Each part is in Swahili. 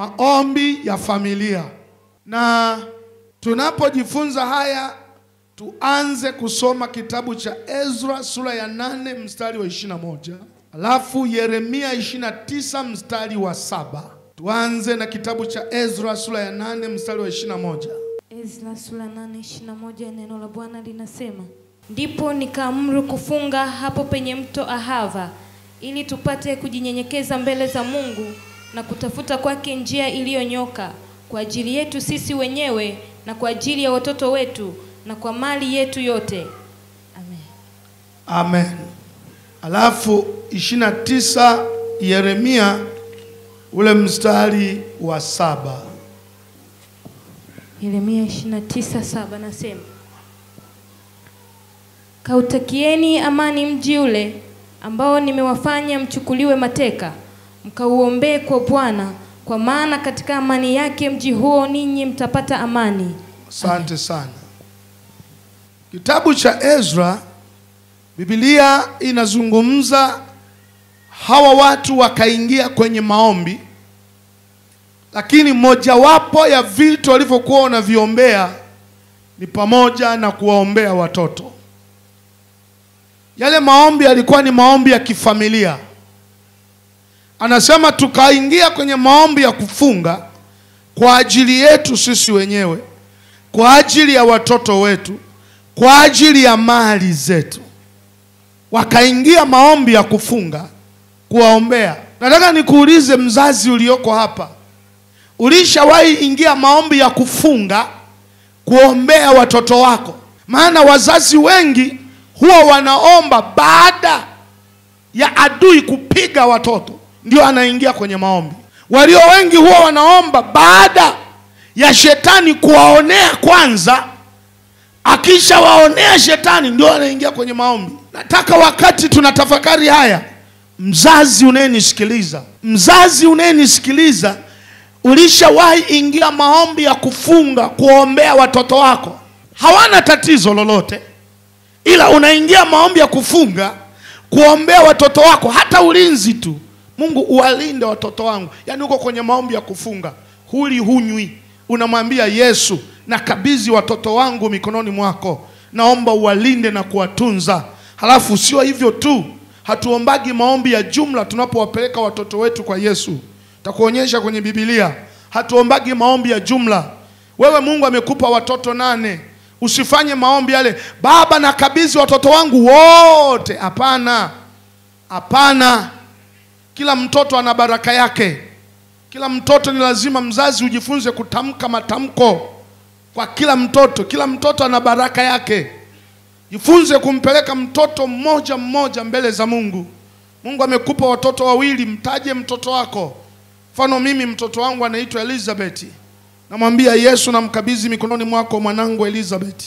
maombi ya familia. Na tunapojifunza haya, tuanze kusoma kitabu cha Ezra sura ya 8 mstari wa 21, alafu Yeremia 29 mstari wa 7. Tuanze na kitabu cha Ezra sura ya 8 mstari wa 21. Ezra sura 8:21, neno la Bwana linasema: ndipo nikaamuru kufunga hapo penye mto Ahava, ili tupate kujinyenyekeza mbele za Mungu na kutafuta kwake njia iliyonyoka, kwa ajili yetu sisi wenyewe na kwa ajili ya watoto wetu na kwa mali yetu yote. Amen. Amen. Alafu 29 Yeremia ule mstari wa 7. Yeremia 29:7 nasema: kautakieni amani mji ule ambao nimewafanya mchukuliwe mateka, mkauombee kwa Bwana, kwa maana katika amani yake mji huo ninyi mtapata amani. Asante sana. Kitabu cha Ezra, Biblia inazungumza hawa watu wakaingia kwenye maombi, lakini mojawapo ya vitu walivyokuwa wanaviombea ni pamoja na kuwaombea watoto. Yale maombi yalikuwa ni maombi ya kifamilia. Anasema tukaingia kwenye maombi ya kufunga kwa ajili yetu sisi wenyewe, kwa ajili ya watoto wetu, kwa ajili ya mali zetu. Wakaingia maombi ya kufunga kuwaombea. Nataka nikuulize mzazi ulioko hapa, ulishawahi ingia maombi ya kufunga kuombea watoto wako? Maana wazazi wengi huwa wanaomba baada ya adui kupiga watoto ndio anaingia kwenye maombi. Walio wengi huwa wanaomba baada ya shetani kuwaonea kwanza, akisha waonea shetani ndio anaingia kwenye maombi. Nataka wakati tunatafakari haya, mzazi unayenisikiliza, ulishawahi ingia maombi ya kufunga kuombea watoto wako? Hawana tatizo lolote, ila unaingia maombi ya kufunga kuombea watoto wako, hata ulinzi tu. Mungu uwalinde watoto wangu. Yaani uko kwenye maombi ya kufunga, huli hunywi, unamwambia Yesu, nakabidhi watoto wangu mikononi mwako, naomba uwalinde na kuwatunza. Halafu sio hivyo tu, hatuombagi maombi ya jumla tunapowapeleka watoto wetu kwa Yesu. Takuonyesha kwenye Biblia, hatuombagi maombi ya jumla. Wewe Mungu amekupa watoto 8, usifanye maombi yale, Baba nakabidhi watoto wangu wote. Hapana. Hapana. Kila mtoto ana baraka yake. Kila mtoto ni lazima mzazi ujifunze kutamka matamko kwa kila mtoto. Kila mtoto ana baraka yake. Jifunze kumpeleka mtoto mmoja mmoja mbele za Mungu. Mungu amekupa watoto 2, mtaje mtoto wako. Mfano mimi mtoto wangu anaitwa Elizabeth. Namwambia Yesu, namkabidhi mikononi mwako mwanangu Elizabeth.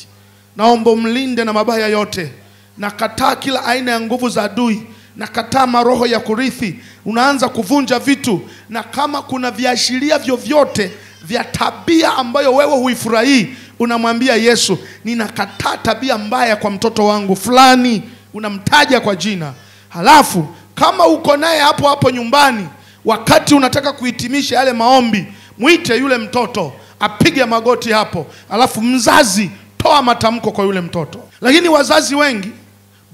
Naomba umlinde na mabaya yote. Nakataa kila aina ya nguvu za adui. Nakataa maroho ya kurithi. Unaanza kuvunja vitu, na kama kuna viashiria vyovyote vya tabia ambayo wewe huifurahii, unamwambia Yesu, ninakataa tabia mbaya kwa mtoto wangu fulani, unamtaja kwa jina. Halafu kama uko naye hapo hapo nyumbani, wakati unataka kuhitimisha yale maombi, muite yule mtoto apige magoti hapo, alafu mzazi toa matamko kwa yule mtoto. Lakini wazazi wengi,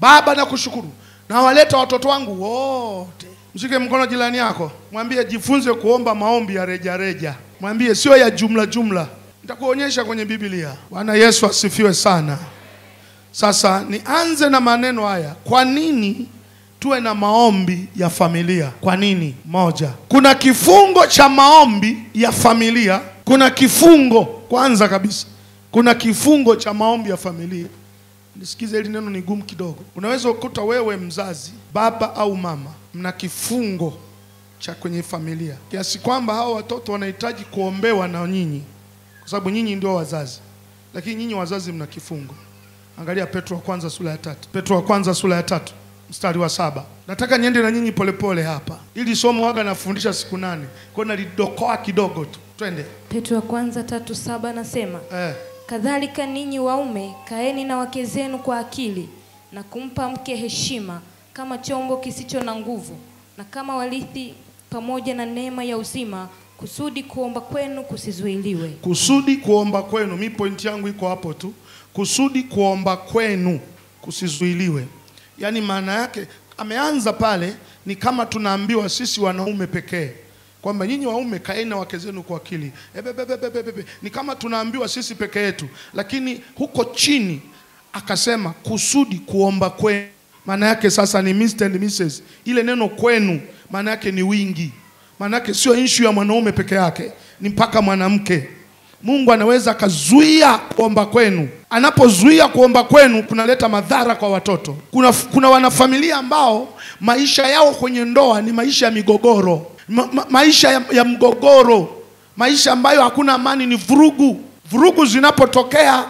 Baba nakushukuru, na waleta watoto wangu wote. Mshike mkono jirani yako, mwambie jifunze kuomba maombi ya reja reja. Mwambie sio ya jumla jumla. Nitakuonyesha kwenye Biblia. Bwana Yesu asifiwe sana. Sasa nianze na maneno haya. Kwa nini tuwe na maombi ya familia? Kwa nini? Moja, kuna kifungo cha maombi ya familia. Kuna kifungo, kwanza kabisa, kuna kifungo cha maombi ya familia. Nisikize, hili neno ni gumu kidogo. Unaweza ukuta wewe mzazi, baba au mama, mna kifungo cha kwenye familia, kiasi kwamba hao watoto wanahitaji kuombewa na nyinyi, kwa sababu nyinyi ndio wazazi. Lakini nyinyi wazazi mna kifungo. Angalia Petro wa kwanza sura ya 3. Petro wa kwanza sura ya 3 mstari wa 7. Nataka niende na nyinyi polepole hapa. Ili somo waga nafundisha siku 8. Kwa hiyo nalidokoa kidogo tu. Twende. Petro wa kwanza 3:7 nasema, kadhalika ninyi waume kaeni na wake zenu kwa akili, na kumpa mke heshima kama chombo kisicho na nguvu, na kama warithi pamoja na neema ya uzima kusudi kuomba kwenu kusizuiliwe. Kusudi kuomba kwenu, mi point yangu iko hapo tu. Kusudi kuomba kwenu kusizuiliwe. Yaani maana yake ameanza pale ni kama tunaambiwa sisi wanaume pekee, kwamba nyinyi waume kaeni na wake zenu kwa akili. Ni kama tunaambiwa sisi peke yetu, lakini huko chini akasema kusudi kuomba kwenu. Maana yake sasa ni Mr. and Mrs. Ile neno kwenu maana yake ni wingi. Maana yake sio issue ya mwanaume peke yake, ni mpaka mwanamke. Mungu anaweza akazuia kuomba kwenu. Anapozuia kuomba kwenu kunaleta madhara kwa watoto. Kuna wanafamilia ambao maisha yao kwenye ndoa ni maisha ya migogoro. Maisha ya mgogoro. Maisha ambayo hakuna amani, ni vurugu. Vurugu zinapotokea,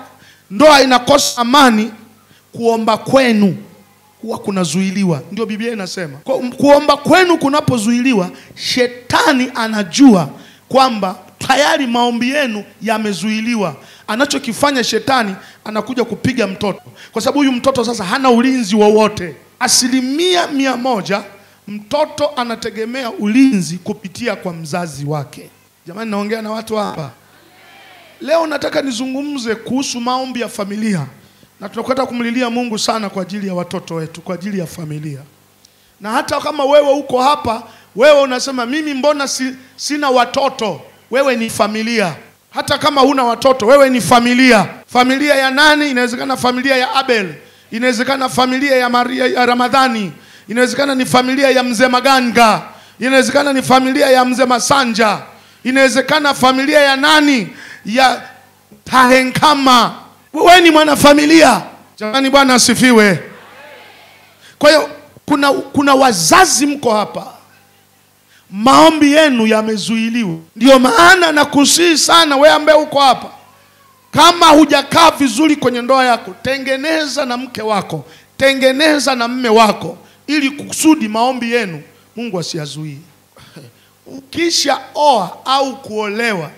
ndoa inakosa amani, kuomba kwenu huwa kunazuiliwa. Ndio Biblia inasema. Kuomba kwenu kunapozuiliwa, shetani anajua kwamba tayari maombi yenu yamezuiliwa. Anachokifanya shetani, anakuja kupiga mtoto. Kwa sababu huyu mtoto sasa hana ulinzi wowote. 100% mtoto anategemea ulinzi kupitia kwa mzazi wake. Jamani, naongea na watu hapa. Leo nataka nizungumze kuhusu maombi ya familia. Na tunakwenda kumlilia Mungu sana kwa ajili ya watoto wetu, kwa ajili ya familia. Na hata kama wewe uko hapa, wewe unasema mimi mbona sina watoto, wewe ni familia. Hata kama huna watoto, wewe ni familia. Familia ya nani? Inawezekana familia ya Abel, inawezekana familia ya Maria ya Ramadhani, inawezekana ni familia ya mzee Maganga, inawezekana ni familia ya mzee Masanja, inawezekana familia ya nani? Ya Tahenkama. Wewe ni mwana familia. Jamani, Bwana asifiwe. Kwa hiyo kuna wazazi mko hapa, maombi yenu yamezuiliwa. Ndio maana nakusihi sana wewe ambaye uko hapa, kama hujakaa vizuri kwenye ndoa yako, tengeneza na mke wako, tengeneza na mme wako, ili kusudi maombi yenu Mungu asiyazuie. Ukisha oa au kuolewa,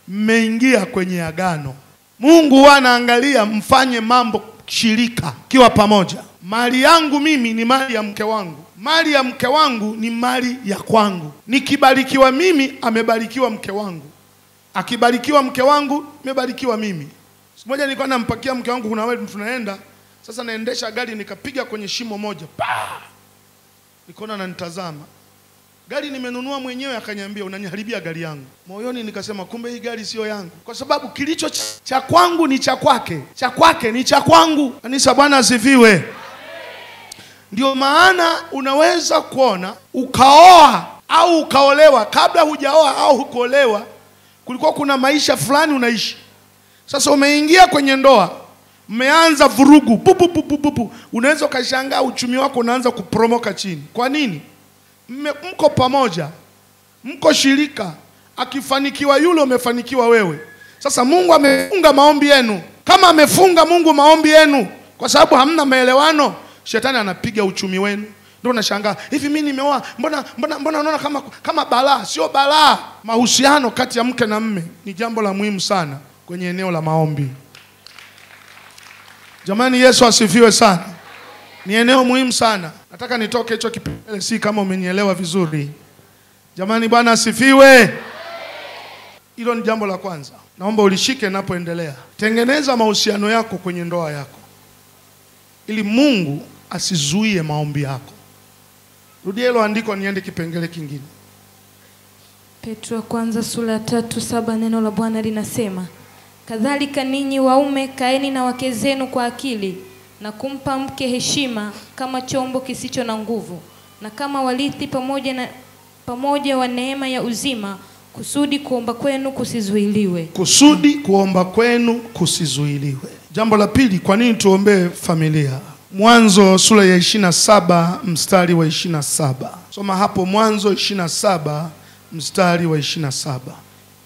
mmeingia kwenye agano. Mungu anaangalia mfanye mambo shirika kiwa pamoja. Mali yangu mimi ni mali ya mke wangu, mali ya mke wangu ni mali ya kwangu. Nikibarikiwa mimi, amebarikiwa mke wangu. Akibarikiwa mke wangu, amebarikiwa mimi. Siku moja nilikuwa nampakia mke wangu, kuna wewe tunaenda. Sasa naendesha gari nikapiga kwenye shimo moja. Nikaona ananitazama. Gari nimenunua mwenyewe, akaniambia unaniharibia gari yangu. Moyoni nikasema kumbe hii gari sio yangu. Kwa sababu kilicho cha kwangu ni cha kwake, cha kwake ni cha kwangu. Kanisa, Bwana asifiwe. Ndio maana unaweza kuona ukaoa au ukaolewa, kabla hujaoa au kuolewa kulikuwa kuna maisha fulani unaishi. Sasa umeingia kwenye ndoa, mmeanza vurugu, unaweza ukashangaa uchumi wako unaanza kupromoka chini. Kwa nini? Mko pamoja, mko shirika. Akifanikiwa yule, umefanikiwa wewe. Sasa Mungu amefunga maombi yenu. Kama amefunga Mungu maombi yenu kwa sababu hamna maelewano, shetani anapiga uchumi wenu. Ndio unashangaa, hivi mimi nimeoa, mbona unaona kama balaa? Sio balaa. Mahusiano kati ya mke na mme ni jambo la muhimu sana kwenye eneo la maombi. Jamani, Yesu asifiwe sana. Ni eneo muhimu sana. Nataka nitoke hicho kipengele, si kama umenielewa vizuri. Jamani, Bwana asifiwe. Hilo ni jambo la kwanza. Naomba ulishike napoendelea. Tengeneza mahusiano yako kwenye ndoa yako, ili Mungu asizuie maombi yako. Rudia hilo andiko, niende kipengele kingine. Petro kwanza sura 3:7, neno la Bwana linasema, kadhalika ninyi waume kaeni na wake zenu kwa akili, na kumpa mke heshima kama chombo kisicho na nguvu, na kama warithi pamoja wa neema ya uzima, kusudi kuomba kwenu kusizuiliwe. Kusudi kuomba kwenu kusizuiliwe. Jambo la pili, kwa nini tuombee familia? Mwanzo sura ya 27 mstari wa 27. Soma hapo Mwanzo 27 mstari wa 27.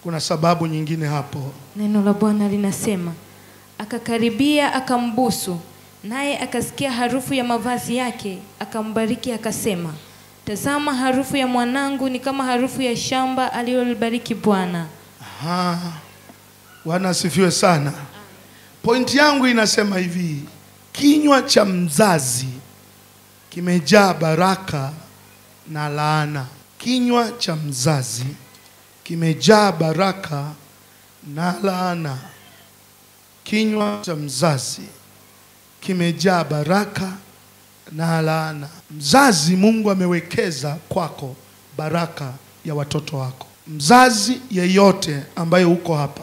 Kuna sababu nyingine hapo. Neno la Bwana linasema, akakaribia akambusu, naye akasikia harufu ya mavazi yake, akambariki akasema, tazama, harufu ya mwanangu ni kama harufu ya shamba alilolibariki Bwana. Bwana asifiwe sana. Pointi yangu inasema hivi, kinywa cha mzazi kimejaa baraka na laana. Kinywa cha mzazi kimejaa baraka na laana. Kinywa cha mzazi kimejaa baraka na laana. Mzazi, Mungu amewekeza kwako baraka ya watoto wako. Mzazi yeyote ambaye uko hapa,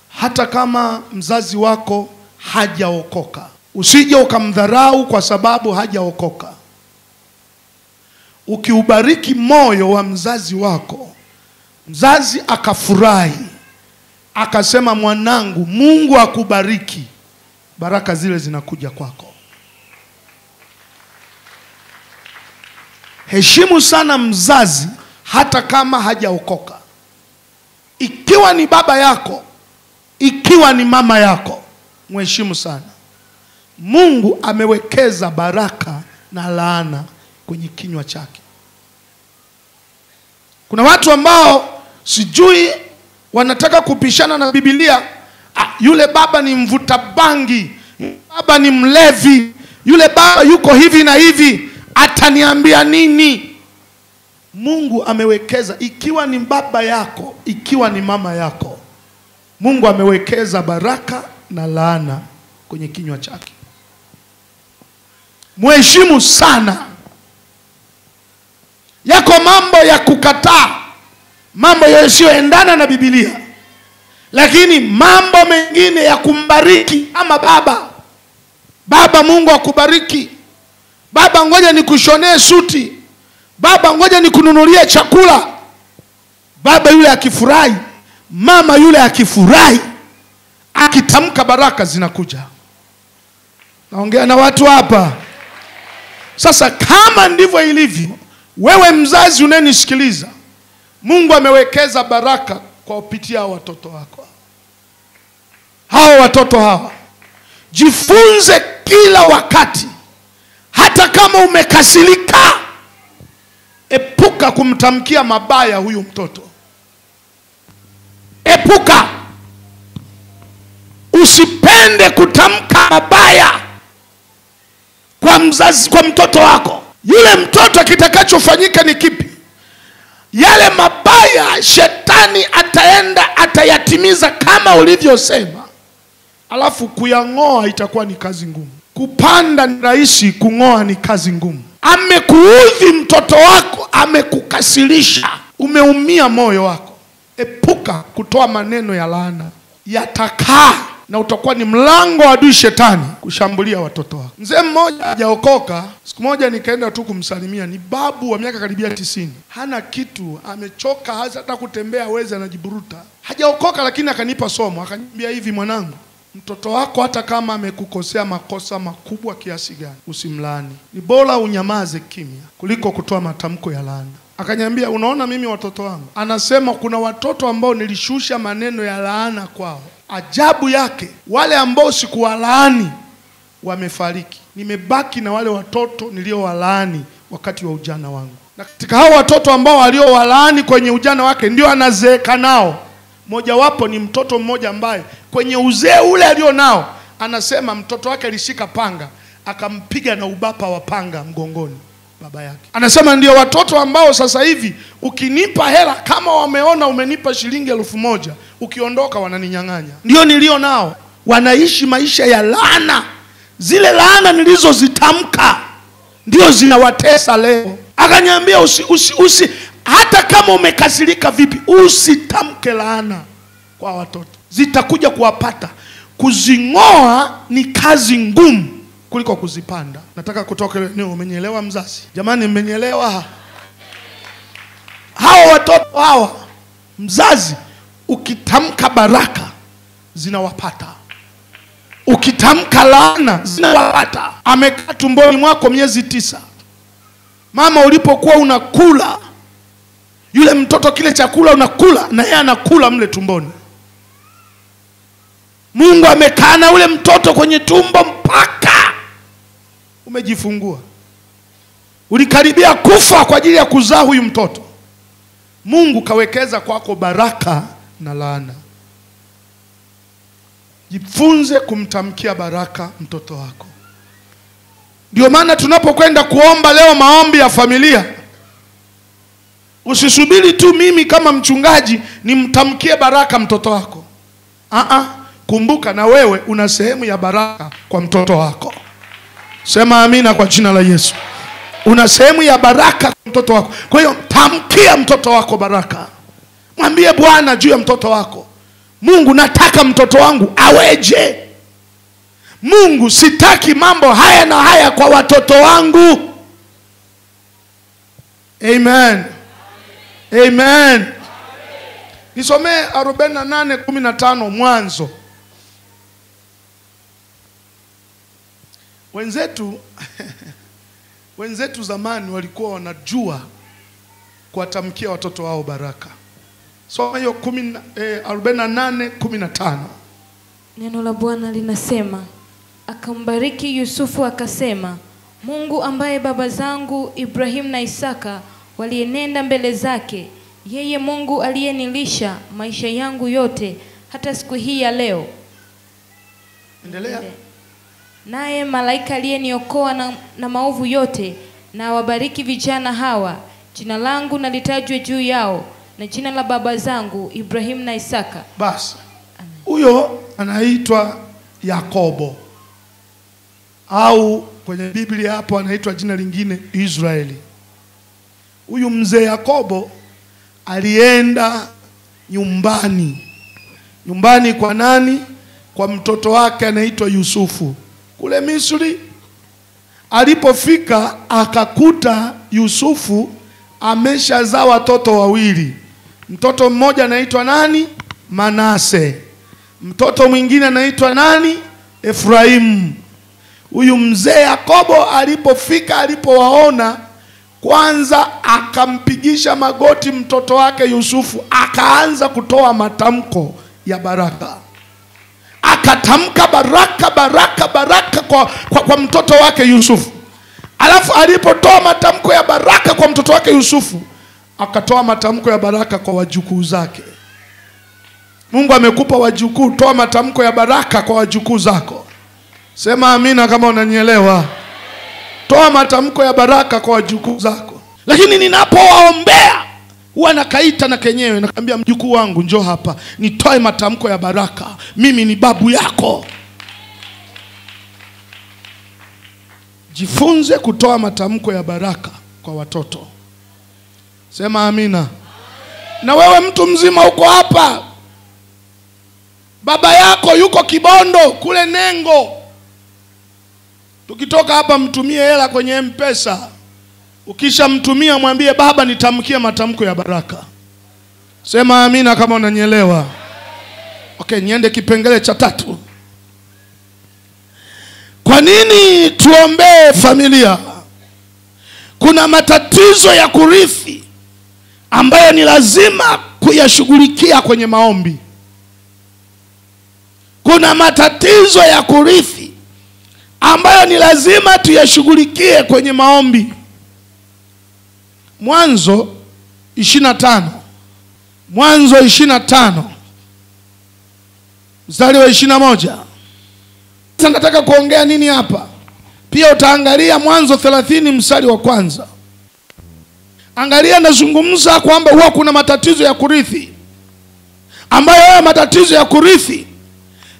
hata kama mzazi wako hajaokoka, usije ukamdharau kwa sababu hajaokoka. Ukiubariki moyo wa mzazi wako, mzazi akafurahi, akasema mwanangu, Mungu akubariki, baraka zile zinakuja kwako. Heshimu sana mzazi hata kama hajaokoka. Ikiwa ni baba yako, ikiwa ni mama yako, mheshimu sana. Mungu amewekeza baraka na laana kwenye kinywa chake. Kuna watu ambao sijui wanataka kupishana na Biblia. Yule baba ni mvuta bangi, baba ni mlevi, yule baba yuko hivi na hivi, ataniambia nini? Mungu amewekeza, ikiwa ni baba yako, ikiwa ni mama yako, Mungu amewekeza baraka na laana kwenye kinywa chake. Mheshimu sana. Yako mambo ya kukataa, mambo yasiyoendana na Biblia, lakini mambo mengine ya kumbariki. Ama baba, Mungu akubariki. Baba, ngoja nikushonee suti. Baba, ngoja nikununulie chakula. Baba yule akifurahi, mama yule akifurahi, akitamka baraka zinakuja. Naongea na watu hapa. Sasa kama ndivyo ilivyo, wewe mzazi unanisikiliza, Mungu amewekeza baraka kwa kupitia watoto wako. Hao watoto hawa, jifunze kila wakati, hata kama umekasirika, epuka kumtamkia mabaya huyu mtoto. Epuka. Usipende kutamka mabaya kwa mzazi, kwa mtoto wako. Yule mtoto kitakachofanyika ni kipi? Yale mabaya shetani ataenda atayatimiza kama ulivyosema. Alafu kuyang'oa itakuwa ni kazi ngumu. Kupanda ni rahisi, kung'oa ni kazi ngumu. Amekuudhi mtoto wako, amekukasirisha, umeumia moyo wako. Epuka kutoa maneno ya laana. Yatakaa na utakuwa ni mlango wa adui shetani kushambulia watoto wako. Mzee mmoja hajaokoka, siku moja nikaenda tu kumsalimia, ni babu wa miaka karibia 90. Hana kitu, amechoka, hata kutembea hawezi, anajiburuta. Hajaokoka, lakini akanipa somo, akaniambia hivi, mwanangu, mtoto wako hata kama amekukosea makosa makubwa kiasi gani, usimlaani. Ni bora unyamaze kimya kuliko kutoa matamko ya laana. Akaniambia, unaona mimi watoto wangu, anasema kuna watoto ambao nilishusha maneno ya laana kwao. Ajabu yake, wale ambao sikuwalaani wamefariki. Nimebaki na wale watoto niliowalaani wakati wa ujana wangu. Na katika hao watoto ambao waliowalaani kwenye ujana wake ndio anazeeka nao. Moja wapo ni mtoto mmoja ambaye kwenye uzee ule alio nao, anasema mtoto wake alishika panga, akampiga na ubapa wa panga mgongoni baba yake. Anasema ndio watoto ambao sasa hivi ukinipa hela, kama wameona umenipa shilingi 1000, ukiondoka wananinyang'anya. Ndio nilio nao, wanaishi maisha ya laana. Zile laana nilizozitamka ndio zinawatesa leo. Akaniambia usi hata kama umekasirika vipi, usitamke laana kwa watoto. Zitakuja kuwapata. Kuzing'oa ni kazi ngumu kuliko kuzipanda. Nataka kutoka leo, umenielewa mzazi? Jamani, mmenielewa? Hao watoto hawa, mzazi, ukitamka baraka zinawapata, ukitamka laana zinawapata. Amekaa tumboni mwako miezi 9. Mama, ulipokuwa unakula, yule mtoto kile chakula unakula na yeye anakula mle tumboni. Mungu amekaa na ule mtoto kwenye tumbo mpaka umejifungua. Ulikaribia kufa kwa ajili ya kuzaa huyu mtoto. Mungu kawekeza kwako baraka na laana. Jifunze kumtamkia baraka mtoto wako. Ndio maana tunapokwenda kuomba leo maombi ya familia, Usisubiri tu mimi kama mchungaji nimtamkie baraka mtoto wako. Kumbuka na wewe una sehemu ya baraka kwa mtoto wako. Sema amina kwa jina la Yesu. Una sehemu ya baraka kwa mtoto wako. Kwa hiyo tamkia mtoto wako baraka. Mwambie Bwana juu ya mtoto wako. Mungu, nataka mtoto wangu aweje. Mungu, sitaki mambo haya na haya kwa watoto wangu. Amen. Amen. Nisomee 48:15 Mwanzo. Wenzetu zamani walikuwa wanajua kuwatamkia watoto wao baraka. Soma hiyo 48:15. Neno la Bwana linasema, akambariki Yusufu akasema, Mungu ambaye baba zangu Ibrahim na Isaka walienenda mbele zake, yeye Mungu aliyenilisha maisha yangu yote hata siku hii ya leo. Endelea. Naye malaika aliyeniokoa na maovu yote, na wabariki vijana hawa, jina langu na litajwe juu yao, na jina la baba zangu Ibrahim na Isaka. Basi huyo anaitwa Yakobo, au kwenye Biblia hapo anaitwa jina lingine Israeli. Huyu mzee Yakobo alienda nyumbani kwa nani? Kwa mtoto wake anaitwa Yusufu kule Misri. Alipofika akakuta Yusufu ameshazaa watoto wawili. Mtoto mmoja anaitwa nani? Manase. Mtoto mwingine anaitwa nani? Efraimu. Huyu mzee Yakobo alipowaona, kwanza akampigisha magoti mtoto wake Yusufu, akaanza kutoa matamko ya baraka. Akatamka baraka kwa mtoto wake Yusufu. Alafu alipotoa matamko ya baraka kwa mtoto wake Yusufu, akatoa matamko ya baraka kwa wajukuu zake. Mungu amekupa wajukuu, toa matamko ya baraka kwa wajukuu zako. Sema amina kama unanielewa. Toa matamko ya baraka kwa wajukuu zako. Lakini ninapowaombea huwa nakaita na kenyewe, nakwambia mjukuu wangu njoo hapa nitoe matamko ya baraka. Mimi ni babu yako. Jifunze kutoa matamko ya baraka kwa watoto. Sema amina. Na wewe mtu mzima uko hapa, baba yako yuko Kibondo kule Nengo, tukitoka hapa mtumie hela kwenye M-Pesa. Ukisha mtumia mwambie baba nitamkie matamko ya baraka. Sema amina kama unanielewa. Okay, niende kipengele cha 3. Kwa nini tuombee familia? Kuna matatizo ya kurithi ambayo ni lazima kuyashughulikia kwenye maombi. Kuna matatizo ya kurithi ambayo ni lazima tuyashughulikie kwenye maombi. Mwanzo 25. Mwanzo 25 mstari wa 21. Sasa nataka kuongea nini hapa? Pia utaangalia Mwanzo 30 mstari wa 1. Angalia, nazungumza kwamba huwa kuna matatizo ya kurithi ambayo haya matatizo ya kurithi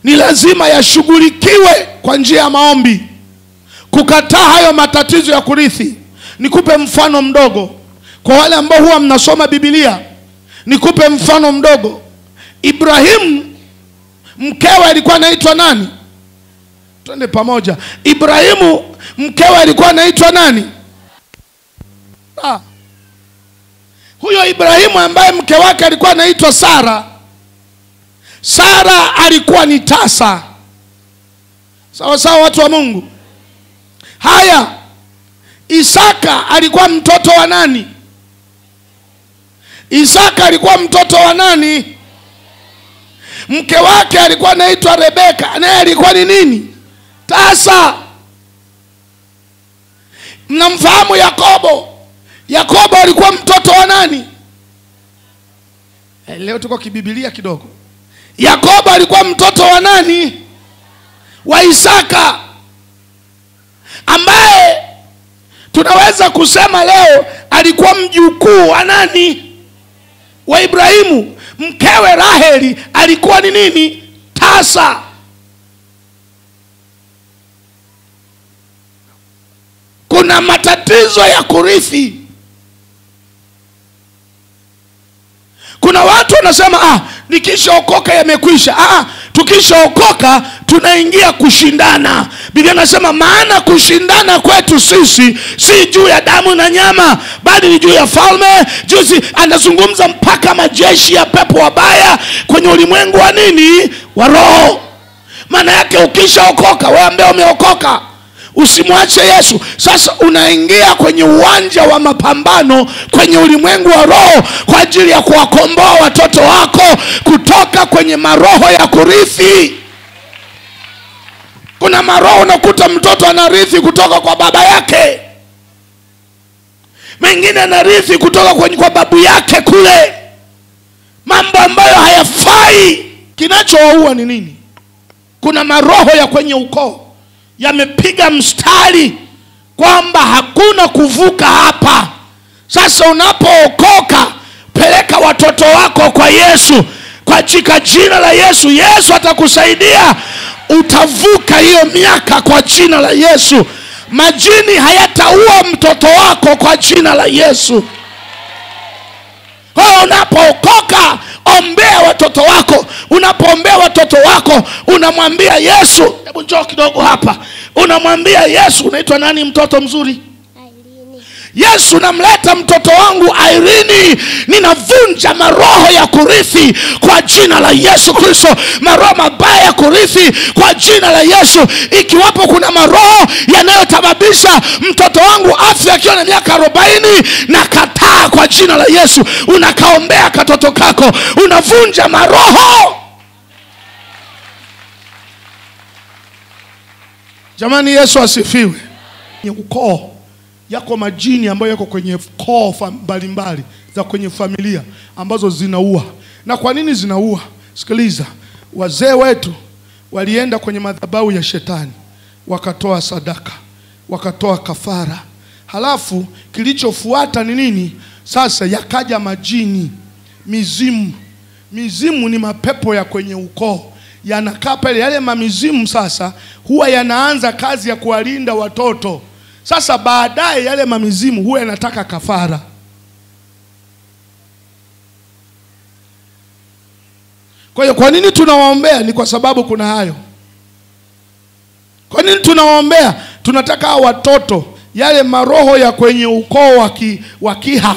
ni lazima yashughulikiwe kwa njia ya maombi. Kukataa hayo matatizo ya kurithi. Nikupe mfano mdogo kwa wale ambao huwa mnasoma Biblia. Nikupe mfano mdogo. Ibrahimu mkewe alikuwa anaitwa nani? Twende pamoja. Ibrahimu mkewe alikuwa anaitwa nani? Huyo Ibrahimu ambaye mke wake alikuwa anaitwa Sara. Sara alikuwa ni tasa. Sawa sawa watu wa Mungu. Haya, Isaka alikuwa mtoto wa nani? Isaka alikuwa mtoto wa nani? Mke wake alikuwa anaitwa Rebeka, naye alikuwa ni nini? Tasa. Mnamfahamu Yakobo? Yakobo alikuwa mtoto wa nani? Leo tuko kibibilia kidogo. Yakobo alikuwa mtoto wa nani? Wa Isaka, ambaye tunaweza kusema leo alikuwa mjukuu wa nani? Wa Ibrahimu. Mkewe Raheli alikuwa ni nini? Tasa. Kuna matatizo ya kurithi. Kuna watu wanasema nikishaokoka yamekwisha. Tukishaokoka tunaingia kushindana. Biblia inasema maana kushindana kwetu sisi si juu ya damu na nyama, bali ni juu ya falme. Juzi anazungumza mpaka majeshi ya pepo wabaya kwenye ulimwengu wa nini? Wa roho. Maana yake ukishaokoka, wewe ambaye umeokoka, usimwache Yesu. Sasa unaingia kwenye uwanja wa mapambano kwenye ulimwengu wa roho kwa ajili ya kuwakomboa watoto wako kutoka kwenye maroho ya kurithi. Kuna maroho unakuta mtoto anarithi kutoka kwa baba yake, mengine anarithi kutoka kwa babu yake kule, mambo ambayo hayafai. Kinachowaua ni nini? Kuna maroho ya kwenye ukoo yamepiga mstari kwamba hakuna kuvuka hapa. Sasa unapookoka, peleka watoto wako kwa Yesu, kwa jina la Yesu. Yesu atakusaidia, utavuka hiyo miaka kwa jina la Yesu. Majini hayataua mtoto wako kwa jina la Yesu. Kwa hiyo unapookoka, ombea watoto wako. Unapoombea watoto wako, unamwambia Yesu, hebu njoo kidogo hapa. Unamwambia Yesu, unaitwa nani mtoto mzuri? Yesu, namleta mtoto wangu Irene, ninavunja maroho ya kurithi kwa jina la Yesu Kristo. Maroho mabaya ya kurithi kwa jina la Yesu. Ikiwapo kuna maroho yanayosababisha mtoto wangu afya akiwa na miaka 40, na kataa kwa jina la Yesu. Unakaombea katoto kako, unavunja maroho. Jamani, Yesu asifiwe. Ukoo yako majini ambayo yako kwenye koo mbalimbali za kwenye familia ambazo zinaua. Na kwa nini zinaua? Sikiliza, wazee wetu walienda kwenye madhabahu ya shetani, wakatoa sadaka, wakatoa kafara. Halafu kilichofuata ni nini? Sasa yakaja majini, mizimu. Mizimu ni mapepo ya kwenye ukoo, yanakaa pale. Yale mamizimu sasa huwa yanaanza kazi ya kuwalinda watoto. Sasa baadaye yale mamizimu huwa yanataka kafara. Kwa hiyo kwa nini tunawaombea? Ni kwa sababu kuna hayo. Kwa nini tunawaombea? Tunataka hao watoto, yale maroho ya kwenye ukoo wa Kiha.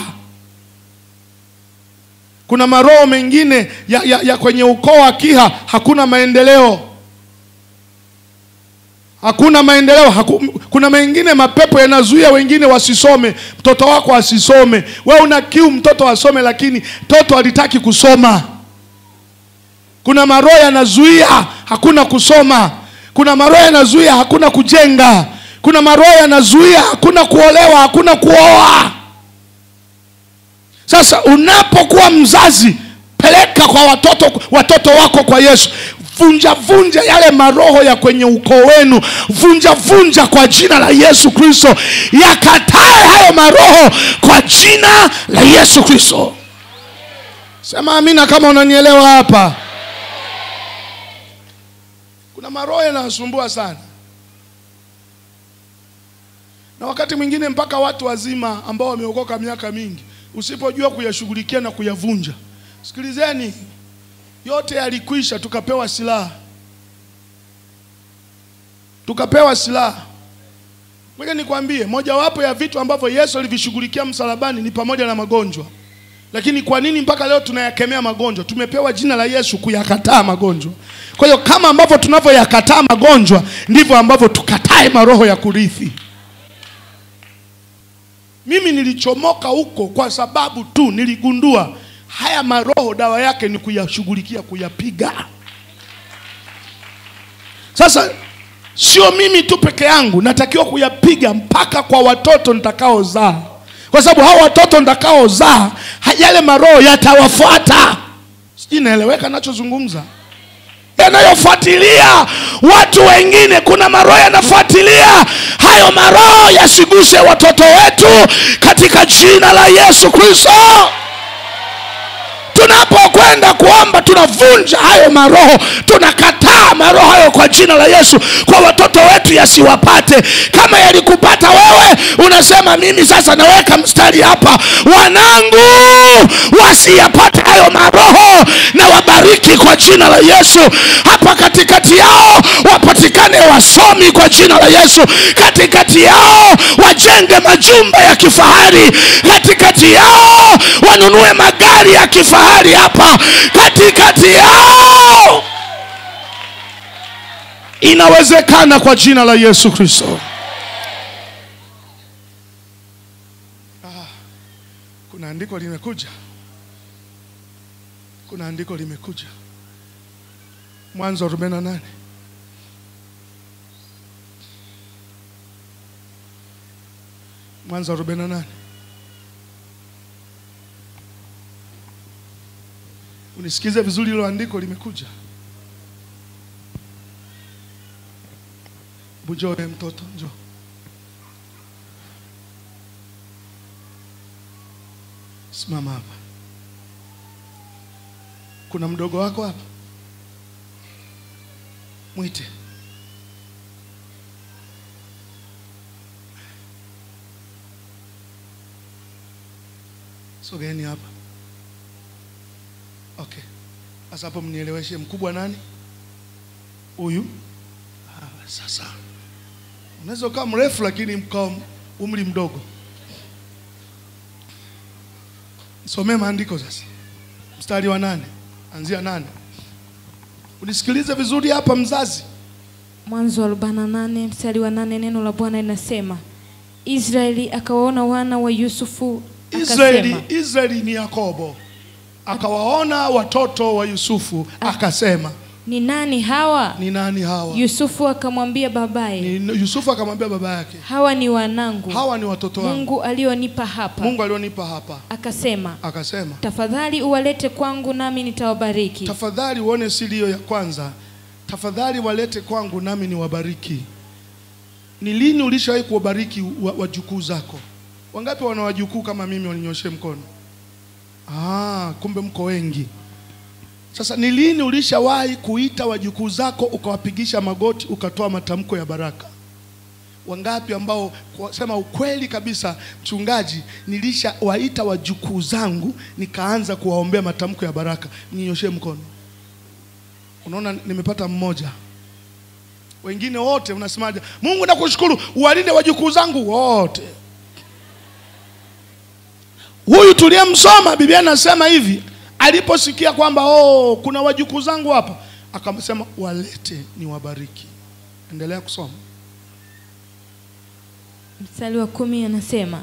Kuna maroho mengine ya kwenye ukoo wa Kiha, hakuna maendeleo. Hakuna maendeleo. Kuna mengine mapepo yanazuia wengine wasisome. Mtoto wako asisome. Wewe una kiu mtoto asome, lakini mtoto halitaki kusoma. Kuna maroho yanazuia hakuna kusoma. Kuna maroho yanazuia hakuna kujenga. Kuna maroho yanazuia hakuna kuolewa, hakuna kuoa. Sasa unapokuwa mzazi, peleka kwa watoto wako kwa Yesu. Vunja yale maroho ya kwenye ukoo wenu. Vunja kwa jina la Yesu Kristo. Yakatae hayo maroho kwa jina la Yesu Kristo. Sema amina kama unanielewa hapa. Kuna maroho yanasumbua sana. Na wakati mwingine mpaka watu wazima ambao wameokoka miaka mingi, usipojua kuyashughulikia na kuyavunja. Sikilizeni, yote yalikwisha, tukapewa silaha. Tukapewa silaha. Ngoja nikwambie, mojawapo ya vitu ambavyo Yesu alivishughulikia msalabani ni pamoja na magonjwa. Lakini kwa nini mpaka leo tunayakemea magonjwa? Tumepewa jina la Yesu kuyakataa magonjwa. Kwa hiyo kama ambavyo tunavyoyakataa magonjwa, ndivyo ambavyo tukatae maroho ya kurithi. Mimi nilichomoka huko kwa sababu tu niligundua haya maroho dawa yake ni kuyashughulikia, kuyapiga. Sasa sio mimi tu peke yangu, natakiwa kuyapiga mpaka kwa watoto nitakaozaa. Kwa sababu hao watoto yanayofuatilia watu wengine. Kuna maroho yanafuatilia. Hayo maroho yasiguse watoto wetu katika jina la Yesu Kristo. Tunapokwenda kuomba tunavunja hayo maroho, tunakataa maroho hayo kwa jina la Yesu, kwa watoto wetu yasiwapate. Kama yalikupata wewe, unasema mimi sasa naweka mstari hapa, wanangu wasiyapate hayo maroho, na wabariki kwa jina la Yesu. Hapa katikati yao wapatikane wasomi kwa jina la Yesu. Katikati yao wajenge majumba ya kifahari. Katikati yao wanunue magari ya kifahari. Hapa katikati yao inawezekana kwa jina la Yesu Kristo. Kuna andiko limekuja. Kuna andiko limekuja. Mwanzo 48. Mwanzo 48. Unisikize vizuri, hilo andiko limekuja. Bujoe mtoto, njoo. Simama hapa. Kuna mdogo wako hapa? Mwite. Sogeni hapa. Okay. Sasa hapo mnieleweshe, mkubwa nani? Huyu? Sasa unaweza kuwa mrefu lakini mkao umri mdogo. Somea maandiko sasa. Mstari wa 8. Anzia 8. Unisikilize vizuri hapa mzazi. Mwanzo 48 mstari wa 8, neno la Bwana linasema, Israeli akawaona wana wa Yusufu akasema. Israeli ni Yakobo. Akawaona watoto wa Yusufu akasema, ni nani hawa? Ni nani hawa? Yusufu akamwambia babaye. Yusufu akamwambia baba yake, hawa ni wanangu. Hawa ni watoto wangu. Mungu alionipa hapa. Mungu alionipa hapa. Akasema, tafadhali uwalete kwangu nami nitawabariki. Tafadhali uone siri hiyo ya kwanza. Tafadhali walete kwangu nami niwabariki. Ni lini ulishawahi kuwabariki wajukuu zako? Wangapi wana wajukuu kama mimi? Waninyoshe mkono. Kumbe mko wengi. Sasa ni lini ulishawahi kuita wajukuu zako ukawapigisha magoti ukatoa matamko ya baraka? Wangapi ambao kusema ukweli kabisa, mchungaji, nilishawaita wajukuu zangu nikaanza kuwaombea matamko ya baraka? Ninyoshe mkono. Unaona nimepata mmoja. Wengine wote unasemaje? Mungu nakushukuru, uwalinde wajukuu zangu wote. Huyu tuliyemsoma Biblia inasema hivi, aliposikia kwamba kuna wajukuu zangu hapa, akamsema walete niwabariki. Endelea kusoma. Mstari wa 10 anasema,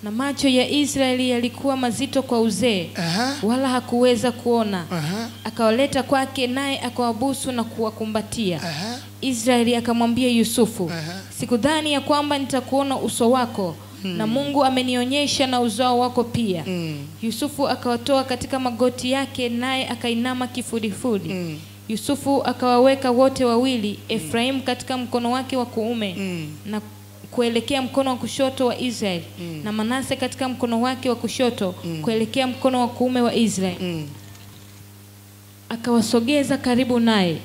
na macho ya Israeli yalikuwa mazito kwa uzee, wala hakuweza kuona. Akawaleta kwake, naye akawabusu na kuwakumbatia. Israeli akamwambia Yusufu, sikudhani ya kwamba nitakuona uso wako, na Mungu amenionyesha na uzao wako pia. Yusufu akawatoa katika magoti yake, naye akainama kifudifudi. Yusufu akawaweka wote wawili, Efraimu katika mkono wake wa kuume na kuelekea mkono wa kushoto wa Israeli, na Manase katika mkono wake wa kushoto kuelekea mkono wa kuume wa Israeli. Akawasogeza karibu naye.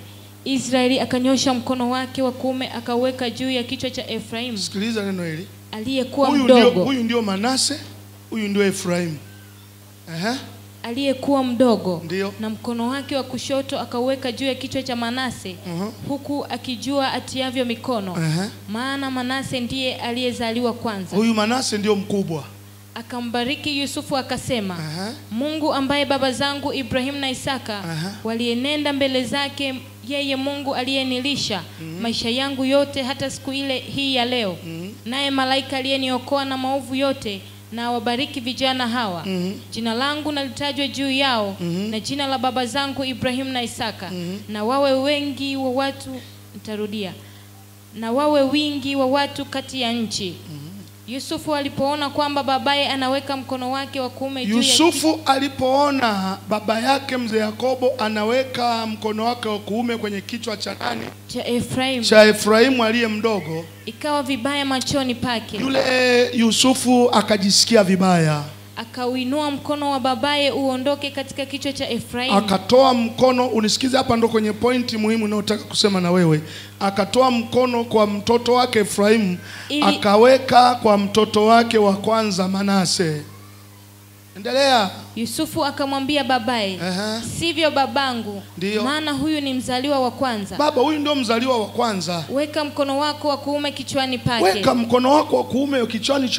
Israeli akanyosha mkono wake wa kuume akaweka juu ya kichwa cha Efraimu. Sikiliza neno hili. Aliyekuwa mdogo. Huyu ndio Manase, huyu ndio Efraimu. Aliyekuwa mdogo. Ndiyo. Na mkono wake wa kushoto akaweka juu ya kichwa cha Manase, huku akijua atiavyo mikono. Maana Manase ndiye aliyezaliwa kwanza. Huyu Manase ndio mkubwa. Akambariki Yusufu akasema, Mungu ambaye baba zangu Ibrahim na Isaka walienenda mbele zake, yeye Mungu aliyenilisha maisha yangu yote hata siku ile hii ya leo, naye malaika aliyeniokoa na maovu yote, na wabariki vijana hawa. Jina langu nalitajwe juu yao, na jina la baba zangu Ibrahim na Isaka, na wawe wengi wa watu, nitarudia, na wawe wingi wa watu kati ya nchi. Yusufu alipoona kwamba babaye anaweka mkono wake wa kuume juu ya Yusufu alipoona baba yake mzee Yakobo anaweka mkono wake wa kuume kwenye kichwa cha nani? Cha Efraimu aliye mdogo. Ikawa vibaya machoni pake. Yule Yusufu akajisikia vibaya. Akauinua mkono wa babaye uondoke katika kichwa cha Efraimu. Akatoa mkono, unisikize hapa ndo kwenye pointi muhimu ninayotaka kusema na wewe. Akatoa mkono kwa mtoto wake Efraimu, akaweka kwa mtoto wake wa kwanza Manase. Endelea. Yusufu akamwambia babaye, sivyo babangu, maana huyu ni mzaliwa wa kwanza. Baba, huyu ndio mzaliwa wa kwanza. Weka mkono wako wa kuume kichwani pake. Weka mkono wako wa kuume kichwani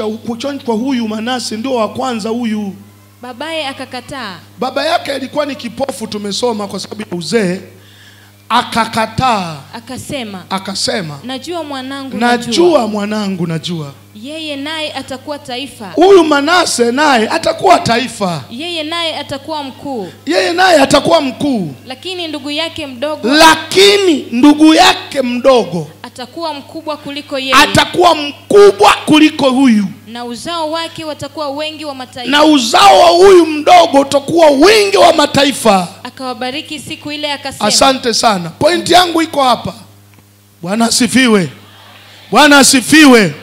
kwa huyu Manase, ndio wa kwanza huyu. Babaye akakataa. Baba yake alikuwa ni kipofu, tumesoma, kwa sababu ya uzee. Akakataa. Akasema, najua mwanangu, najua. Yeye naye atakuwa taifa. Huyu Manase naye atakuwa taifa. Yeye naye atakuwa mkuu. Lakini ndugu yake mdogo atakuwa mkubwa kuliko huyu. Na uzao wake watakuwa wengi wa mataifa. Na uzao wa huyu mdogo utakuwa wingi wa mataifa. Akawabariki siku ile akasema. Asante sana. Pointi yangu iko hapa. Bwana asifiwe.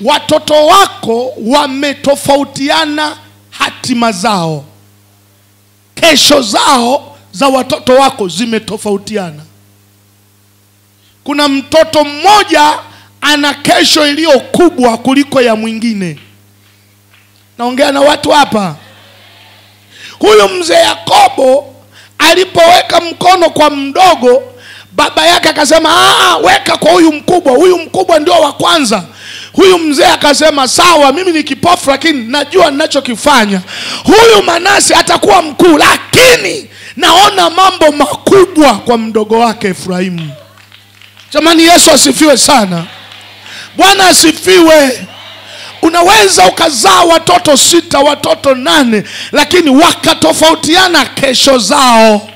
Watoto wako wametofautiana hatima zao. Kesho zao za watoto wako zimetofautiana. Kuna mtoto mmoja ana kesho iliyo kubwa kuliko ya mwingine. Naongea na watu hapa. Huyu mzee Yakobo alipoweka mkono kwa mdogo, baba yake akasema, weka kwa huyu mkubwa ndio wa kwanza. Huyu mzee akasema, sawa, mimi ni kipofu lakini najua ninachokifanya. Huyu Manase atakuwa mkuu, lakini naona mambo makubwa kwa mdogo wake Efraimu. Jamani, Yesu asifiwe sana. Bwana asifiwe. Unaweza ukazaa watoto 6, watoto 8, lakini wakatofautiana kesho zao.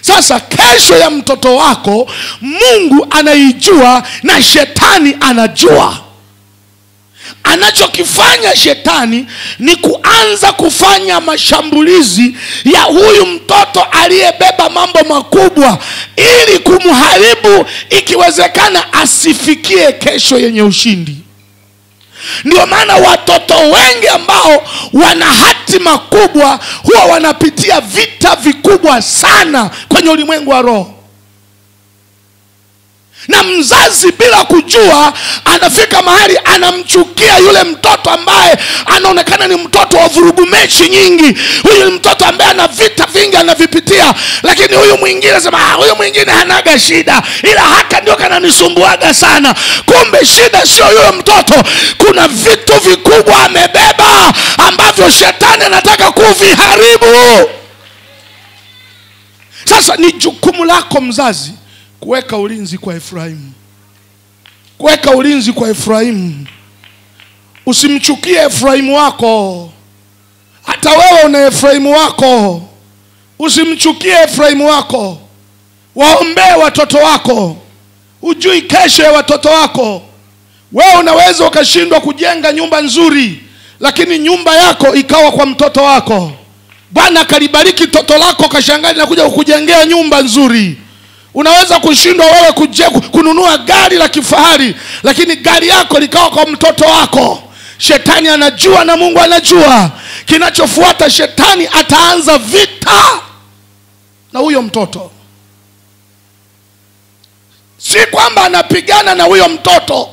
Sasa kesho ya mtoto wako Mungu anaijua na shetani anajua. Anachokifanya shetani ni kuanza kufanya mashambulizi ya huyu mtoto aliyebeba mambo makubwa ili kumharibu, ikiwezekana asifikie kesho yenye ushindi. Ndio maana watoto wengi ambao wana hatima kubwa huwa wanapitia vita vikubwa sana kwenye ulimwengu wa roho. Na mzazi bila kujua anafika mahali anamchukia yule mtoto ambaye anaonekana ni mtoto wa vurugu mechi nyingi. Huyu ni mtoto ambaye ana vita vingi anavipitia, lakini huyu mwingine anasema huyu mwingine hanaga shida, ila haka ndio kananisumbuaga sana. Kumbe shida sio yule mtoto, kuna vitu vikubwa amebeba ambavyo shetani anataka kuviharibu. Sasa ni jukumu lako mzazi kuweka ulinzi kwa Efraimu. Usimchukie Efraimu wako. Hata wewe una Efraimu wako. Usimchukie Efraimu wako. Waombee watoto wako. Ujui kesho ya watoto wako. Wewe unaweza ukashindwa kujenga nyumba nzuri, lakini nyumba yako ikawa kwa mtoto wako. Bwana kalibariki toto lako, kashangaa na kuja kukujengea nyumba nzuri. Unaweza kushindwa wewe kununua gari la kifahari, lakini gari yako likawa kwa mtoto wako. Shetani anajua na Mungu anajua. Kinachofuata, shetani ataanza vita na huyo mtoto. Si kwamba anapigana na huyo mtoto.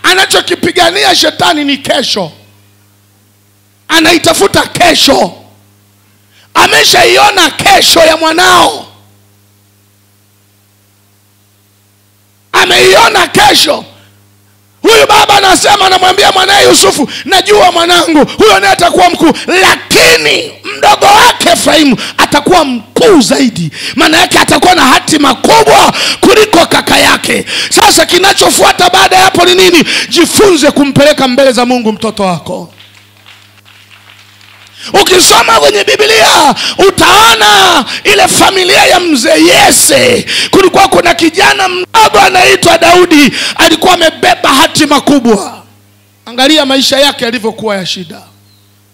Anachokipigania shetani ni kesho. Anaitafuta kesho. Ameshaiona kesho ya mwanao. Ameiona kesho. Huyu baba anasema, anamwambia mwanae Yusufu, najua mwanangu huyo naye atakuwa mkuu, lakini mdogo wake Efraimu atakuwa mkuu zaidi. Maana yake atakuwa na hatima kubwa kuliko kaka yake. Sasa kinachofuata baada ya hapo ni nini? Jifunze kumpeleka mbele za Mungu mtoto wako. Ukisoma kwenye Biblia utaona ile familia ya mzee Yese, kulikuwa kuna kijana mdogo anaitwa Daudi, alikuwa amebeba hatima kubwa. Angalia maisha yake yalivyokuwa ya shida.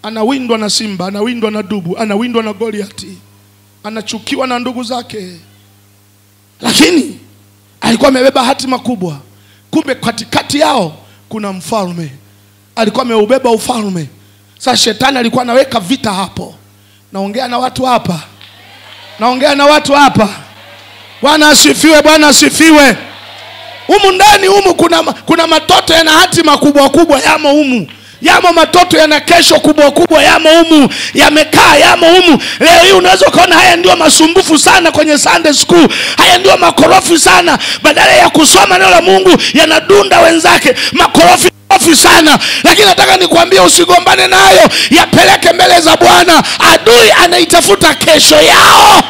Anawindwa na simba, anawindwa na dubu, anawindwa na Goliati, anachukiwa na ndugu zake, lakini alikuwa amebeba hatima kubwa. Kumbe katikati yao kuna mfalme, alikuwa ameubeba ufalme. Sasa shetani alikuwa anaweka vita hapo. Naongea na watu hapa, naongea na watu hapa. Bwana asifiwe, Bwana asifiwe. Humu ndani humu kuna matoto yana hatima kubwa kubwa yamo humu. Yamo matoto yana kesho kubwa kubwa yamo humu, yamekaa yamo humu. Leo hii unaweza kuona haya ndio masumbufu sana kwenye Sunday school, haya ndio makorofi sana. Badala ya kusoma neno la Mungu yanadunda wenzake, makorofi sana. Lakini nataka nikwambie usigombane nayo, yapeleke mbele za Bwana. Adui anaitafuta kesho yao.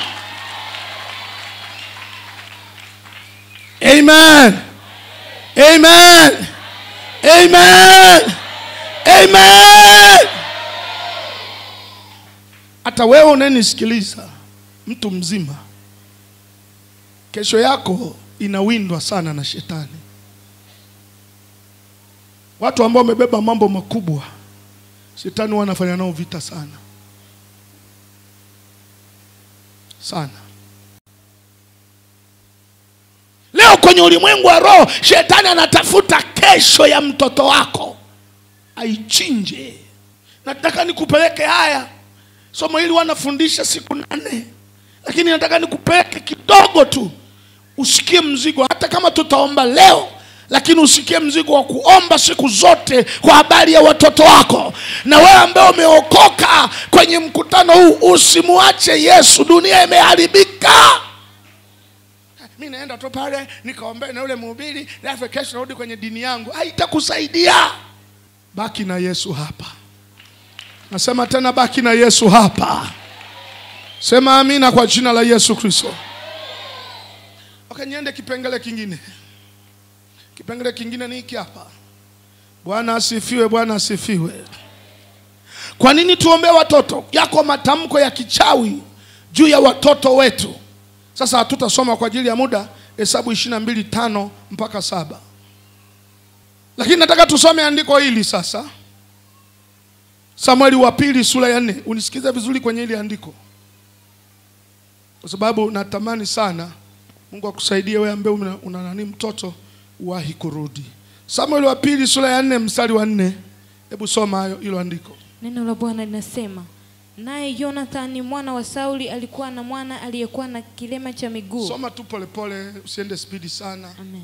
Amen, amen, amen, amen. Hata wewe unanisikiliza, mtu mzima, kesho yako inawindwa sana na shetani. Watu ambao wamebeba mambo makubwa, shetani wanafanya nao vita sana sana. Leo kwenye ulimwengu wa roho, shetani anatafuta kesho ya mtoto wako aichinje. Nataka nikupeleke haya somo hili wanafundisha siku 8, lakini nataka nikupeleke kidogo tu usikie mzigo. Hata kama tutaomba leo, lakini usikie mzigo wa kuomba siku zote kwa habari ya watoto wako. Na wewe ambaye umeokoka kwenye mkutano huu, usimuache Yesu. Dunia imeharibika. Mimi naenda tu pale nikaombe na yule mhubiri, alafu kesho narudi kwenye dini yangu. Haitakusaidia. Baki na Yesu hapa. Nasema tena, baki na Yesu hapa. Sema amina kwa jina la Yesu Kristo. Okay, niende kipengele kingine. Kipengele kingine ni hiki hapa. Bwana asifiwe, Bwana asifiwe. Kwa nini tuombe watoto? Yako matamko ya kichawi juu ya watoto wetu. Sasa hatutasoma kwa ajili ya muda Hesabu 22:5 mpaka 7. Lakini nataka tusome andiko hili sasa. Samueli wa pili sura ya 4. Unisikize vizuri kwenye hili andiko, kwa sababu natamani sana Mungu akusaidie wewe ambaye una nani mtoto wahi kurudi. Samueli wa pili sura ya 4 mstari wa 4. Hebu soma hilo andiko. Neno la Bwana linasema, naye Jonathan mwana wa Sauli alikuwa na mwana aliyekuwa na kilema cha miguu. Soma tu pole pole, usiende spidi sana. Amen.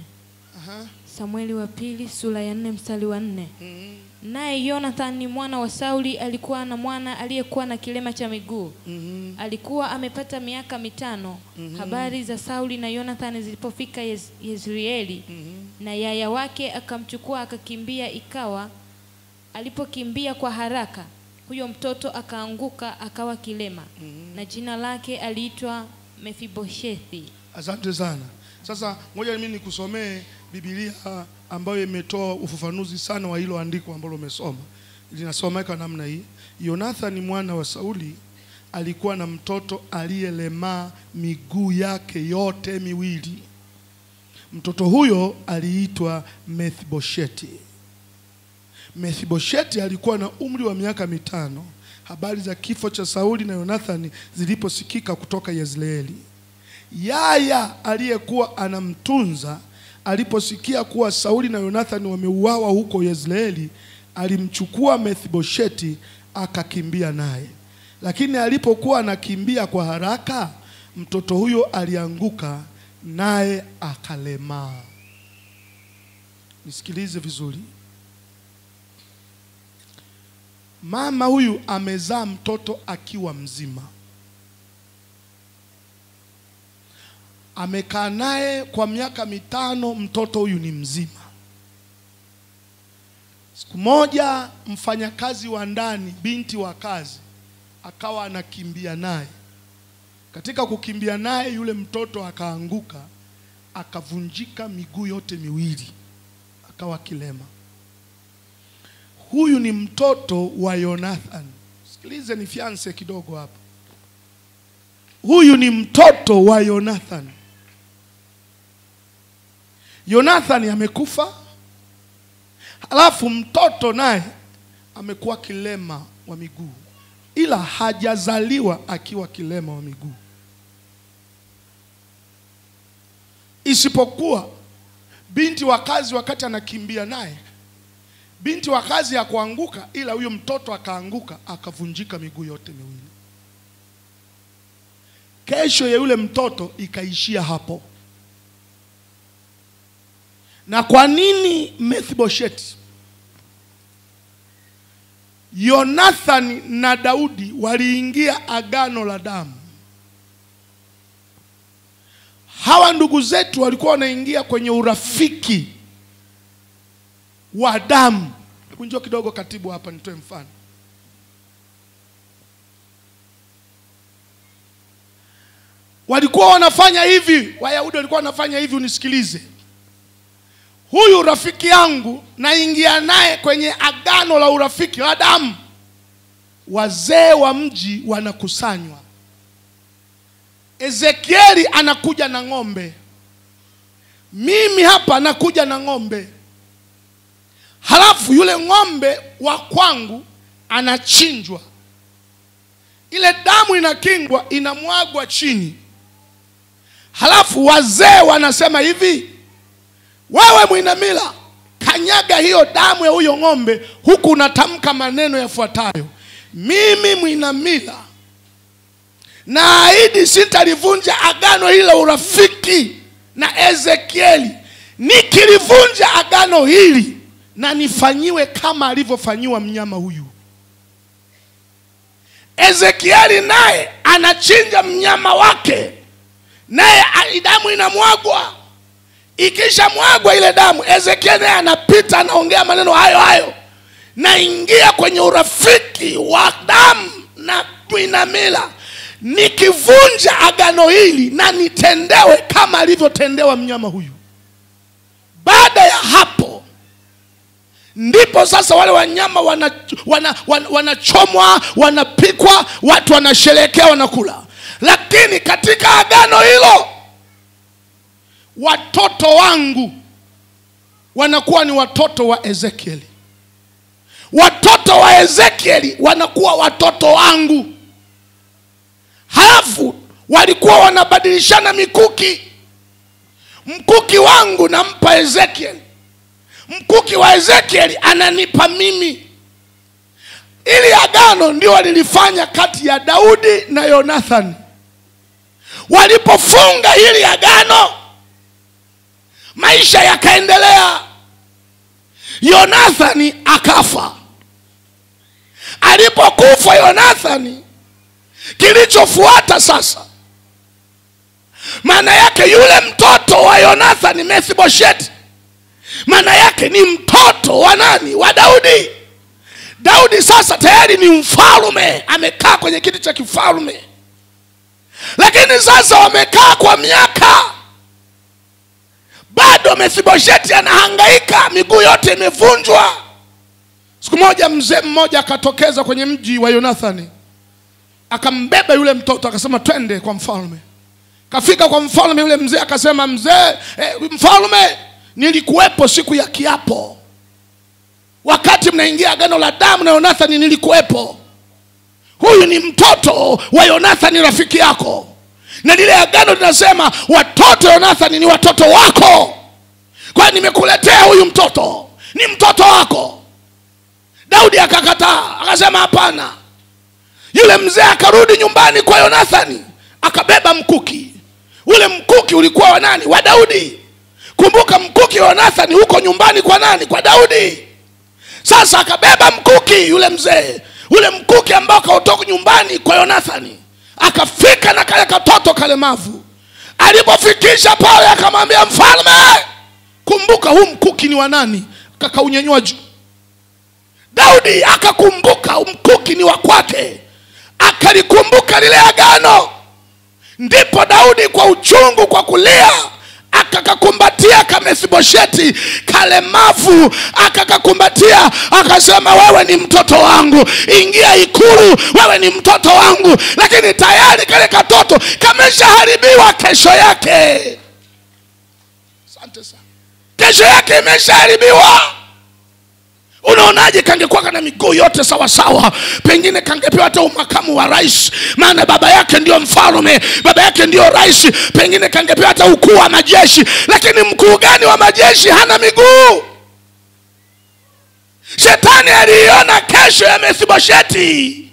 Samueli wa pili sura ya 4 mstari wa 4. Naye Jonathan mwana wa Sauli alikuwa na mwana aliyekuwa na kilema cha miguu. Alikuwa amepata miaka 5. Habari za Sauli na Jonathan zilipofika Yezreeli, na yaya wake akamchukua akakimbia. Ikawa alipokimbia kwa haraka, huyo mtoto akaanguka akawa kilema, na jina lake aliitwa Mefiboshethi. Asante sana. Sasa ngoja mimi nikusomee Biblia ambayo imetoa ufafanuzi sana wa hilo andiko ambalo umesoma. Linasomeka namna hii: Jonathan mwana wa Sauli alikuwa na mtoto aliyelemaa miguu yake yote miwili. Mtoto huyo aliitwa Mefiboshethi. Mefiboshethi alikuwa na umri wa miaka 5 habari za kifo cha Sauli na Jonathan ziliposikika kutoka Yezreeli. Yaya aliyekuwa anamtunza aliposikia kuwa Sauli na Jonathan wameuawa huko Yezreeli, alimchukua Mefiboshethi akakimbia naye. Lakini alipokuwa anakimbia kwa haraka, mtoto huyo alianguka naye akalemaa. Nisikilize vizuri. Mama huyu amezaa mtoto akiwa mzima. Amekaa naye kwa miaka 5, mtoto huyu ni mzima. Siku moja mfanyakazi wa ndani, binti wa kazi, akawa anakimbia naye. Katika kukimbia naye, yule mtoto akaanguka, akavunjika miguu yote miwili, akawa kilema. Huyu ni mtoto wa Jonathan. Sikilize nifianse kidogo hapa. Huyu ni mtoto wa Yonathani. Yonathani amekufa, halafu mtoto naye amekuwa kilema wa miguu, ila hajazaliwa akiwa kilema wa miguu. Isipokuwa binti wa kazi wakati anakimbia naye, binti wa kazi ya kuanguka, ila huyo mtoto akaanguka akavunjika miguu yote miwili. Kesho ya yule mtoto ikaishia hapo. Na kwa nini Mephibosheti? Yonathani na Daudi waliingia agano la damu. Hawa ndugu zetu walikuwa wanaingia kwenye urafiki wa damu. Kunjoo kidogo katibu hapa nitoe mfano. Walikuwa wanafanya hivi, Wayahudi walikuwa wanafanya hivi, unisikilize. Huyu rafiki yangu naingia naye kwenye agano la urafiki la damu. Wazee wa mji wanakusanywa. Ezekieli anakuja na ng'ombe. Mimi hapa nakuja na ng'ombe. Halafu yule ng'ombe wa kwangu anachinjwa. Ile damu inakingwa, inamwagwa chini. Halafu wazee wanasema hivi, wewe Mwinamila, kanyaga hiyo damu ya huyo ng'ombe, huku unatamka maneno yafuatayo: mimi Mwinamila naahidi sitalivunja agano hili la urafiki na Ezekieli. Nikilivunja agano hili na nifanyiwe kama alivyofanyiwa mnyama huyu. Ezekieli naye anachinja mnyama wake, naye damu inamwagwa. Ikisha mwagwa ile damu, Ezekieli naye anapita anaongea maneno hayo hayo. Naingia kwenye urafiki wa damu na Mwinamila. Nikivunja agano hili na nitendewe kama alivyotendewa mnyama huyu. Baada ya hapo ndipo sasa wale wanyama wanachomwa, wanapikwa, watu wanasherehekea, wanakula. Lakini katika agano hilo, watoto wangu wanakuwa ni watoto wa Ezekieli. Watoto wa Ezekieli wanakuwa watoto wangu. Halafu walikuwa wanabadilishana mikuki. Mkuki wangu nampa Ezekieli, mkuki wa Ezekieli ananipa mimi. Ili agano ndio walilifanya kati ya Daudi na Yonathani. Walipofunga hili agano, maisha yakaendelea. Yonathani akafa. Alipokufa Yonathani, kilichofuata sasa, maana yake yule mtoto wa Yonathani, Mephibosheti, maana yake ni mtoto wa nani? Wa Daudi. Daudi sasa tayari ni mfalme, amekaa kwenye kiti cha kifalme. Lakini sasa wamekaa kwa miaka, bado Mephibosheti anahangaika, miguu yote imevunjwa. Siku moja mzee mmoja akatokeza kwenye mji wa Yonathani, akambeba yule mtoto, akasema twende kwa mfalme. Kafika kwa mfalme, yule mzee akasema, mfalme, nilikuwepo siku ya kiapo. Wakati mnaingia agano la damu na Yonathani nilikuwepo. Huyu ni mtoto wa Yonathani rafiki yako. Na lile agano linasema watoto Yonathani ni watoto wako. Kwa nimekuletea huyu mtoto, ni mtoto wako. Daudi akakataa, akasema hapana. Yule mzee akarudi nyumbani kwa Yonathani, akabeba mkuki. Ule mkuki ulikuwa wa nani? Wa Daudi. Kumbuka mkuki wa Yonathani huko nyumbani kwa nani? Kwa Daudi. Sasa akabeba mkuki yule mzee, ule mkuki ambao kautoka nyumbani kwa Yonathani, akafika na kale katoto kalemavu. Alipofikisha pale akamwambia mfalme, kumbuka huu mkuki ni wa nani? Akaunyanyua juu. Daudi akakumbuka mkuki ni wa kwake, akalikumbuka lile agano. Ndipo Daudi kwa uchungu, kwa kulia, akakakumbatia Mefiboshethi kalemavu, akakakumbatia akasema, wewe ni mtoto wangu, ingia ikulu, wewe ni mtoto wangu. Lakini tayari kale katoto kameshaharibiwa kesho yake. Asante sana. Kesho yake imeshaharibiwa. Unaonaje kangekuwa kana miguu yote sawa sawa, pengine kangepewa hata umakamu wa rais, maana baba yake ndio mfalme, baba yake ndio rais, pengine kangepewa hata ukuu wa majeshi. Lakini mkuu gani wa majeshi hana miguu? Shetani aliona kesho ya Mefiboshethi,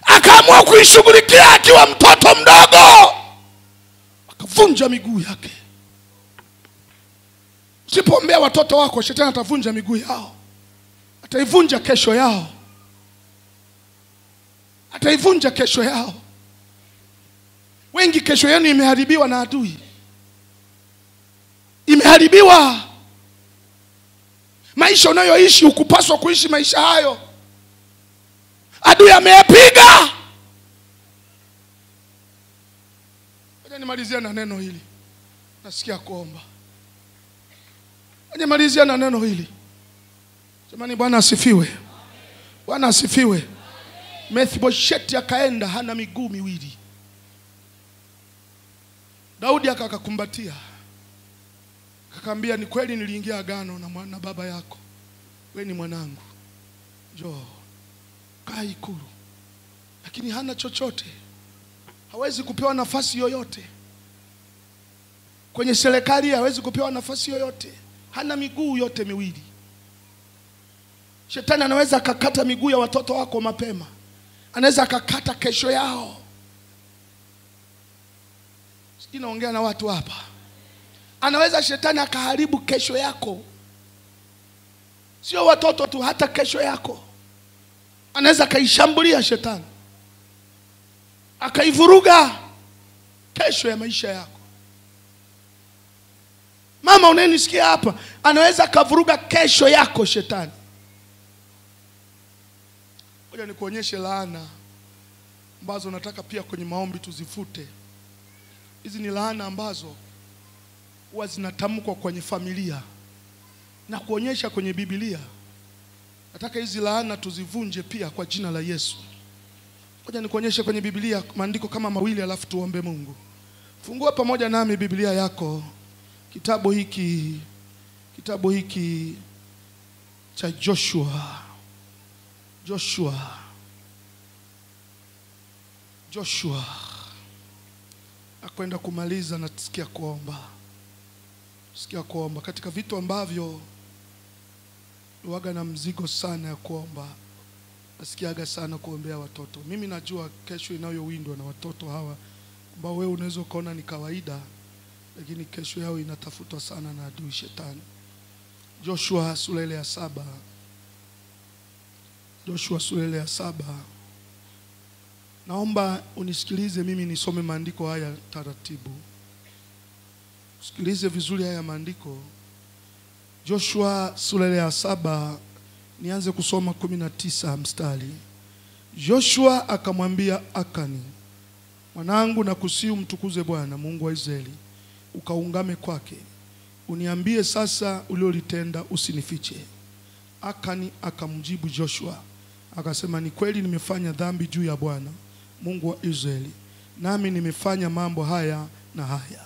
akaamua kuishughulikia akiwa mtoto mdogo, akavunja miguu yake. Usipoombea watoto wako, shetani atavunja miguu yao, ataivunja kesho yao, ataivunja kesho yao. Wengi kesho yenu imeharibiwa na adui, imeharibiwa. Maisha unayoishi ukupaswa kuishi maisha hayo, adui ameyapiga. Ngoja nimalizie na neno hili, nasikia kuomba. Ngoja nimalizie na neno hili. Jamani, Bwana asifiwe. Bwana asifiwe. Mefiboshethi akaenda hana miguu miwili. Daudi akakakumbatia, akaambia, ni kweli niliingia agano na baba yako, wewe ni mwanangu, njoo kaa ikulu. Lakini hana chochote, hawezi kupewa nafasi yoyote kwenye serikali, hawezi kupewa nafasi yoyote, hana miguu yote miwili. Shetani anaweza akakata miguu ya watoto wako mapema, anaweza akakata kesho yao. Naongea na watu hapa. Anaweza shetani akaharibu kesho yako, sio watoto tu, hata kesho yako anaweza akaishambulia shetani, akaivuruga kesho ya maisha yako. Mama unayenisikia hapa, anaweza akavuruga kesho yako shetani. Ngoja nikuonyeshe laana ambazo nataka pia kwenye maombi tuzifute. Hizi ni laana ambazo huwa zinatamkwa kwenye familia na kuonyesha kwenye Biblia. Nataka hizi laana tuzivunje pia kwa jina la Yesu. Ngoja nikuonyeshe kwenye Biblia maandiko kama mawili, alafu tuombe Mungu. Fungua pamoja nami Biblia yako, kitabu hiki cha Joshua. Nakwenda kumaliza na tusikia kuomba. Katika vitu ambavyo huaga na mzigo sana ya kuomba, nasikiaga sana kuombea watoto. Mimi najua kesho inayowindwa na watoto hawa ambao wewe unaweza kuona ni kawaida, lakini kesho yao inatafutwa sana na adui shetani. Joshua sura ile ya 7. Naomba unisikilize mimi nisome maandiko haya taratibu. Sikilize vizuri haya maandiko. Joshua sura ile ya 7, nianze kusoma 19 mstari. Joshua akamwambia Akani, mwanangu, nakusihi mtukuze Bwana Mungu wa Israeli, ukaungame kwake. Uniambie sasa uliolitenda, usinifiche. Akani akamjibu Joshua akasema, ni kweli nimefanya dhambi juu ya Bwana Mungu wa Israeli, nami nimefanya mambo haya na haya.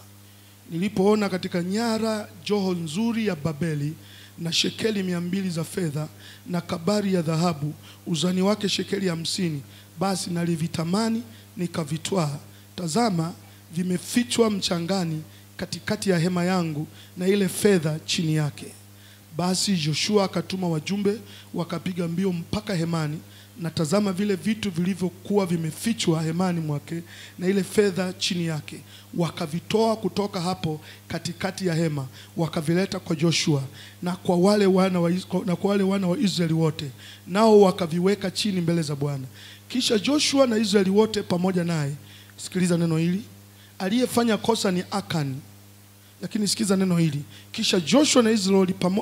Nilipoona katika nyara joho nzuri ya Babeli na shekeli 200 za fedha na kabari ya dhahabu uzani wake shekeli 50, basi nalivitamani nikavitwaa. Tazama, vimefichwa mchangani katikati ya hema yangu na ile fedha chini yake. Basi Joshua akatuma wajumbe wakapiga mbio mpaka hemani, na tazama vile vitu vilivyokuwa vimefichwa hemani mwake na ile fedha chini yake, wakavitoa kutoka hapo katikati ya hema, wakavileta kwa Joshua na kwa wale wana wa Israeli wote, nao wakaviweka chini mbele za Bwana. Kisha Joshua na Israeli wote pamoja naye, sikiliza neno hili, aliyefanya kosa ni Akani. Lakini sikiza neno hili, kisha Joshua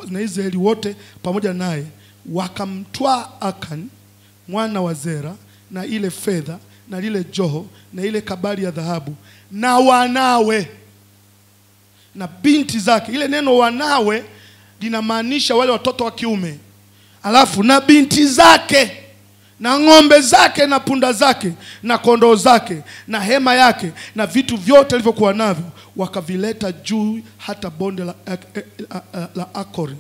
na Israeli wote pamoja naye wakamtwaa Akani mwana wa Zera na ile fedha na lile joho na ile kabari ya dhahabu na wanawe na binti zake. Ile neno wanawe linamaanisha wale watoto wa kiume. Alafu na binti zake na ng'ombe zake na punda zake na kondoo zake na hema yake na vitu vyote alivyokuwa navyo, wakavileta juu hata bonde la Akori.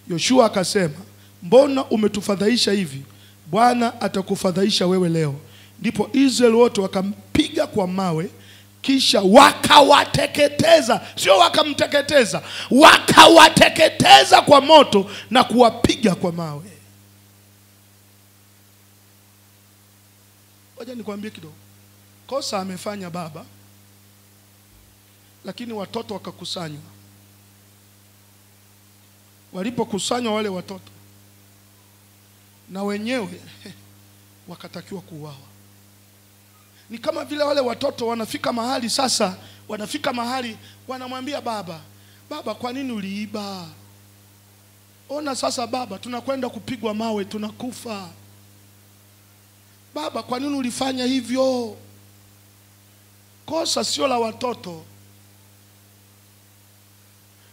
Yoshua akasema, mbona umetufadhaisha hivi? Bwana atakufadhaisha wewe leo. Ndipo Israeli wote wakampiga kwa mawe, kisha wakawateketeza. Sio wakamteketeza, wakawateketeza kwa moto na kuwapiga kwa mawe. Ngoja nikwambie kidogo. Kosa amefanya baba, lakini watoto wakakusanywa. Walipokusanywa wale watoto, na wenyewe wakatakiwa kuuawa. Ni kama vile wale watoto wanafika mahali sasa, wanamwambia baba, baba, kwa nini uliiba? Ona sasa baba, tunakwenda kupigwa mawe, tunakufa. Baba, kwa nini ulifanya hivyo? Kosa sio la watoto.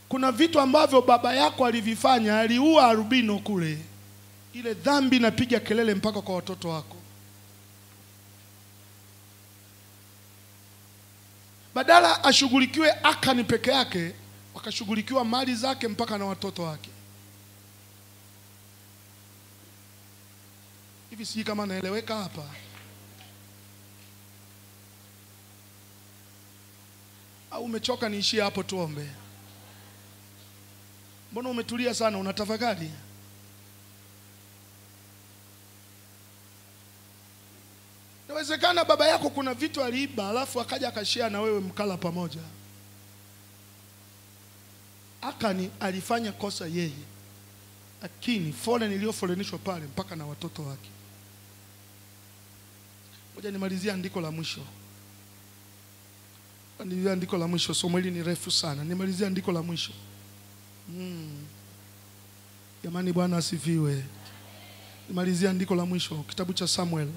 Kuna vitu ambavyo baba yako alivifanya, aliua albino kule. Ile dhambi inapiga kelele mpaka kwa watoto wako. Badala ashughulikiwe Akani peke yake, wakashughulikiwa mali zake mpaka na watoto wake. Hivi siji kama naeleweka hapa. Au umechoka niishie hapo tuombe? Mbona umetulia sana, unatafakari? Inawezekana baba yako kuna vitu aliiba, alafu akaja akashare na wewe mkala pamoja. Akani alifanya kosa yeye, lakini foleni iliyofolenishwa pale mpaka na watoto wake. Ngoja nimalizia andiko la mwisho. Nimalizia andiko la mwisho, somo hili ni refu sana. Nimalizia andiko la mwisho. Jamani, Bwana asifiwe. Nimalizia andiko la mwisho, kitabu cha Samuel.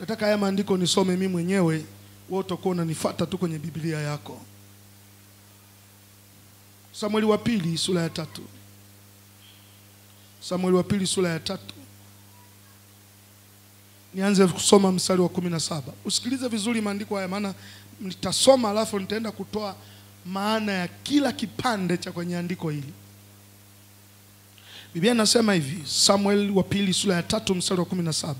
Nataka haya maandiko nisome mimi mwenyewe, wewe utakuwa unanifuata tu kwenye Biblia yako. Samueli wa pili sura ya 3. Samueli wa pili sura ya 3. Nianze kusoma mstari wa 17. Usikilize vizuri maandiko haya, maana nitasoma alafu nitaenda kutoa maana ya kila kipande cha kwenye andiko hili. Biblia inasema hivi, Samueli wa pili sura ya 3 mstari wa 17.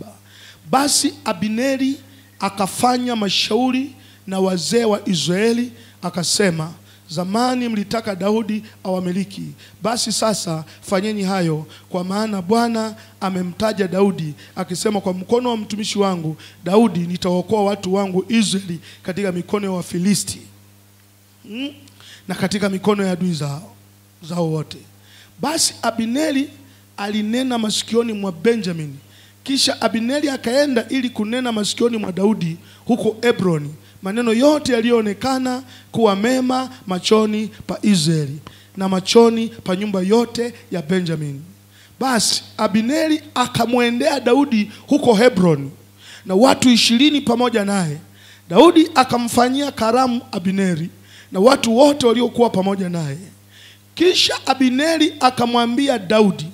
Basi Abineri akafanya mashauri na wazee wa Israeli, akasema, zamani mlitaka Daudi awamiliki, basi sasa fanyeni hayo, kwa maana Bwana amemtaja Daudi akisema, kwa mkono wa mtumishi wangu Daudi nitaokoa watu wangu Israeli katika mikono ya Wafilisti na katika mikono ya adui zao wote. Basi Abineri alinena masikioni mwa Benjamini. Kisha Abineri akaenda ili kunena masikioni mwa Daudi huko Hebroni maneno yote yaliyoonekana kuwa mema machoni pa Israeli na machoni pa nyumba yote ya Benjamini. Basi Abineri akamwendea Daudi huko Hebroni na watu 20 pamoja naye. Daudi akamfanyia karamu Abineri na watu wote waliokuwa pamoja naye. Kisha Abineri akamwambia Daudi,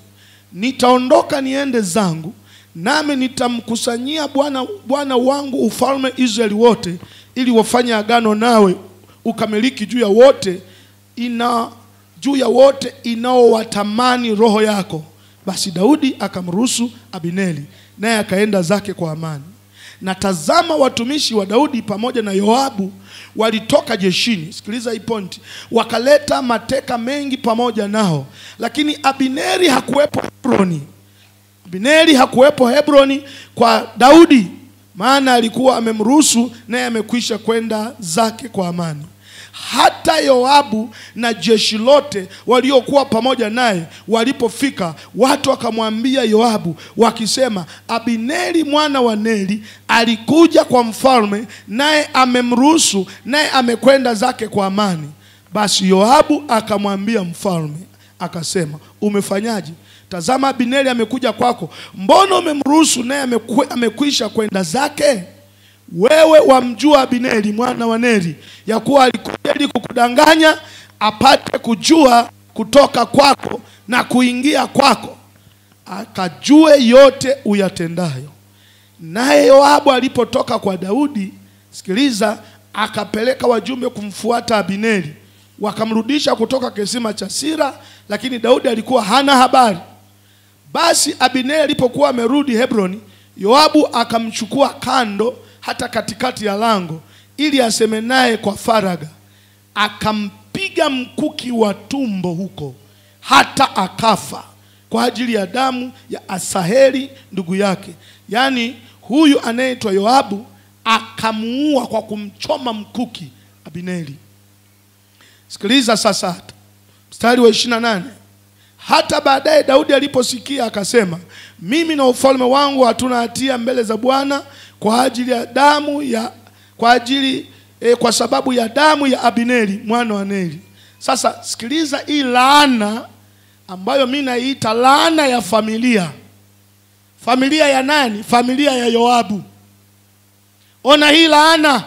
nitaondoka niende zangu, nami nitamkusanyia Bwana wangu ufalme Israeli wote, ili wafanye agano nawe ukamiliki juu ya wote inaowatamani roho yako. Basi Daudi akamruhusu Abineri, naye akaenda zake kwa amani. Na tazama, watumishi wa Daudi pamoja na Yoabu walitoka jeshini. Sikiliza hii point. Wakaleta mateka mengi pamoja nao, lakini Abineri hakuwepo Hebroni. Abineri hakuwepo Hebroni kwa Daudi, maana alikuwa amemruhusu naye amekwisha kwenda zake kwa amani. Hata Yoabu na jeshi lote waliokuwa pamoja naye walipofika, watu wakamwambia Yoabu wakisema, Abineri mwana wa Neri alikuja kwa mfalme, naye amemruhusu naye amekwenda zake kwa amani. Basi Yoabu akamwambia mfalme akasema, umefanyaje? Tazama, Abineri amekuja kwako, mbona umemruhusu naye amekwisha kwenda zake? Wewe wamjua Abineri mwana wa Neri ya kuwa alikuja ili kukudanganya, apate kujua kutoka kwako na kuingia kwako, akajue yote uyatendayo. Naye Yoabu alipotoka kwa Daudi, sikiliza, akapeleka wajumbe kumfuata Abineri, wakamrudisha kutoka kisima cha Sira, lakini Daudi alikuwa hana habari. Basi Abineri alipokuwa amerudi Hebroni, Yoabu akamchukua kando hata katikati ya lango ili aseme naye kwa faraga. Akampiga mkuki wa tumbo huko hata akafa kwa ajili ya damu ya Asaheli ndugu yake. Yani huyu anaitwa Yoabu akamuua kwa kumchoma mkuki Abineri. Sikiliza sasa mstari wa 28. Hata baadaye Daudi aliposikia akasema, mimi na ufalme wangu hatuna hatia mbele za Bwana kwa sababu ya damu ya Abineri mwana wa Neri. Sasa sikiliza hii laana ambayo mimi naiita laana ya familia. Familia ya nani? Familia ya Yoabu. Ona hii laana.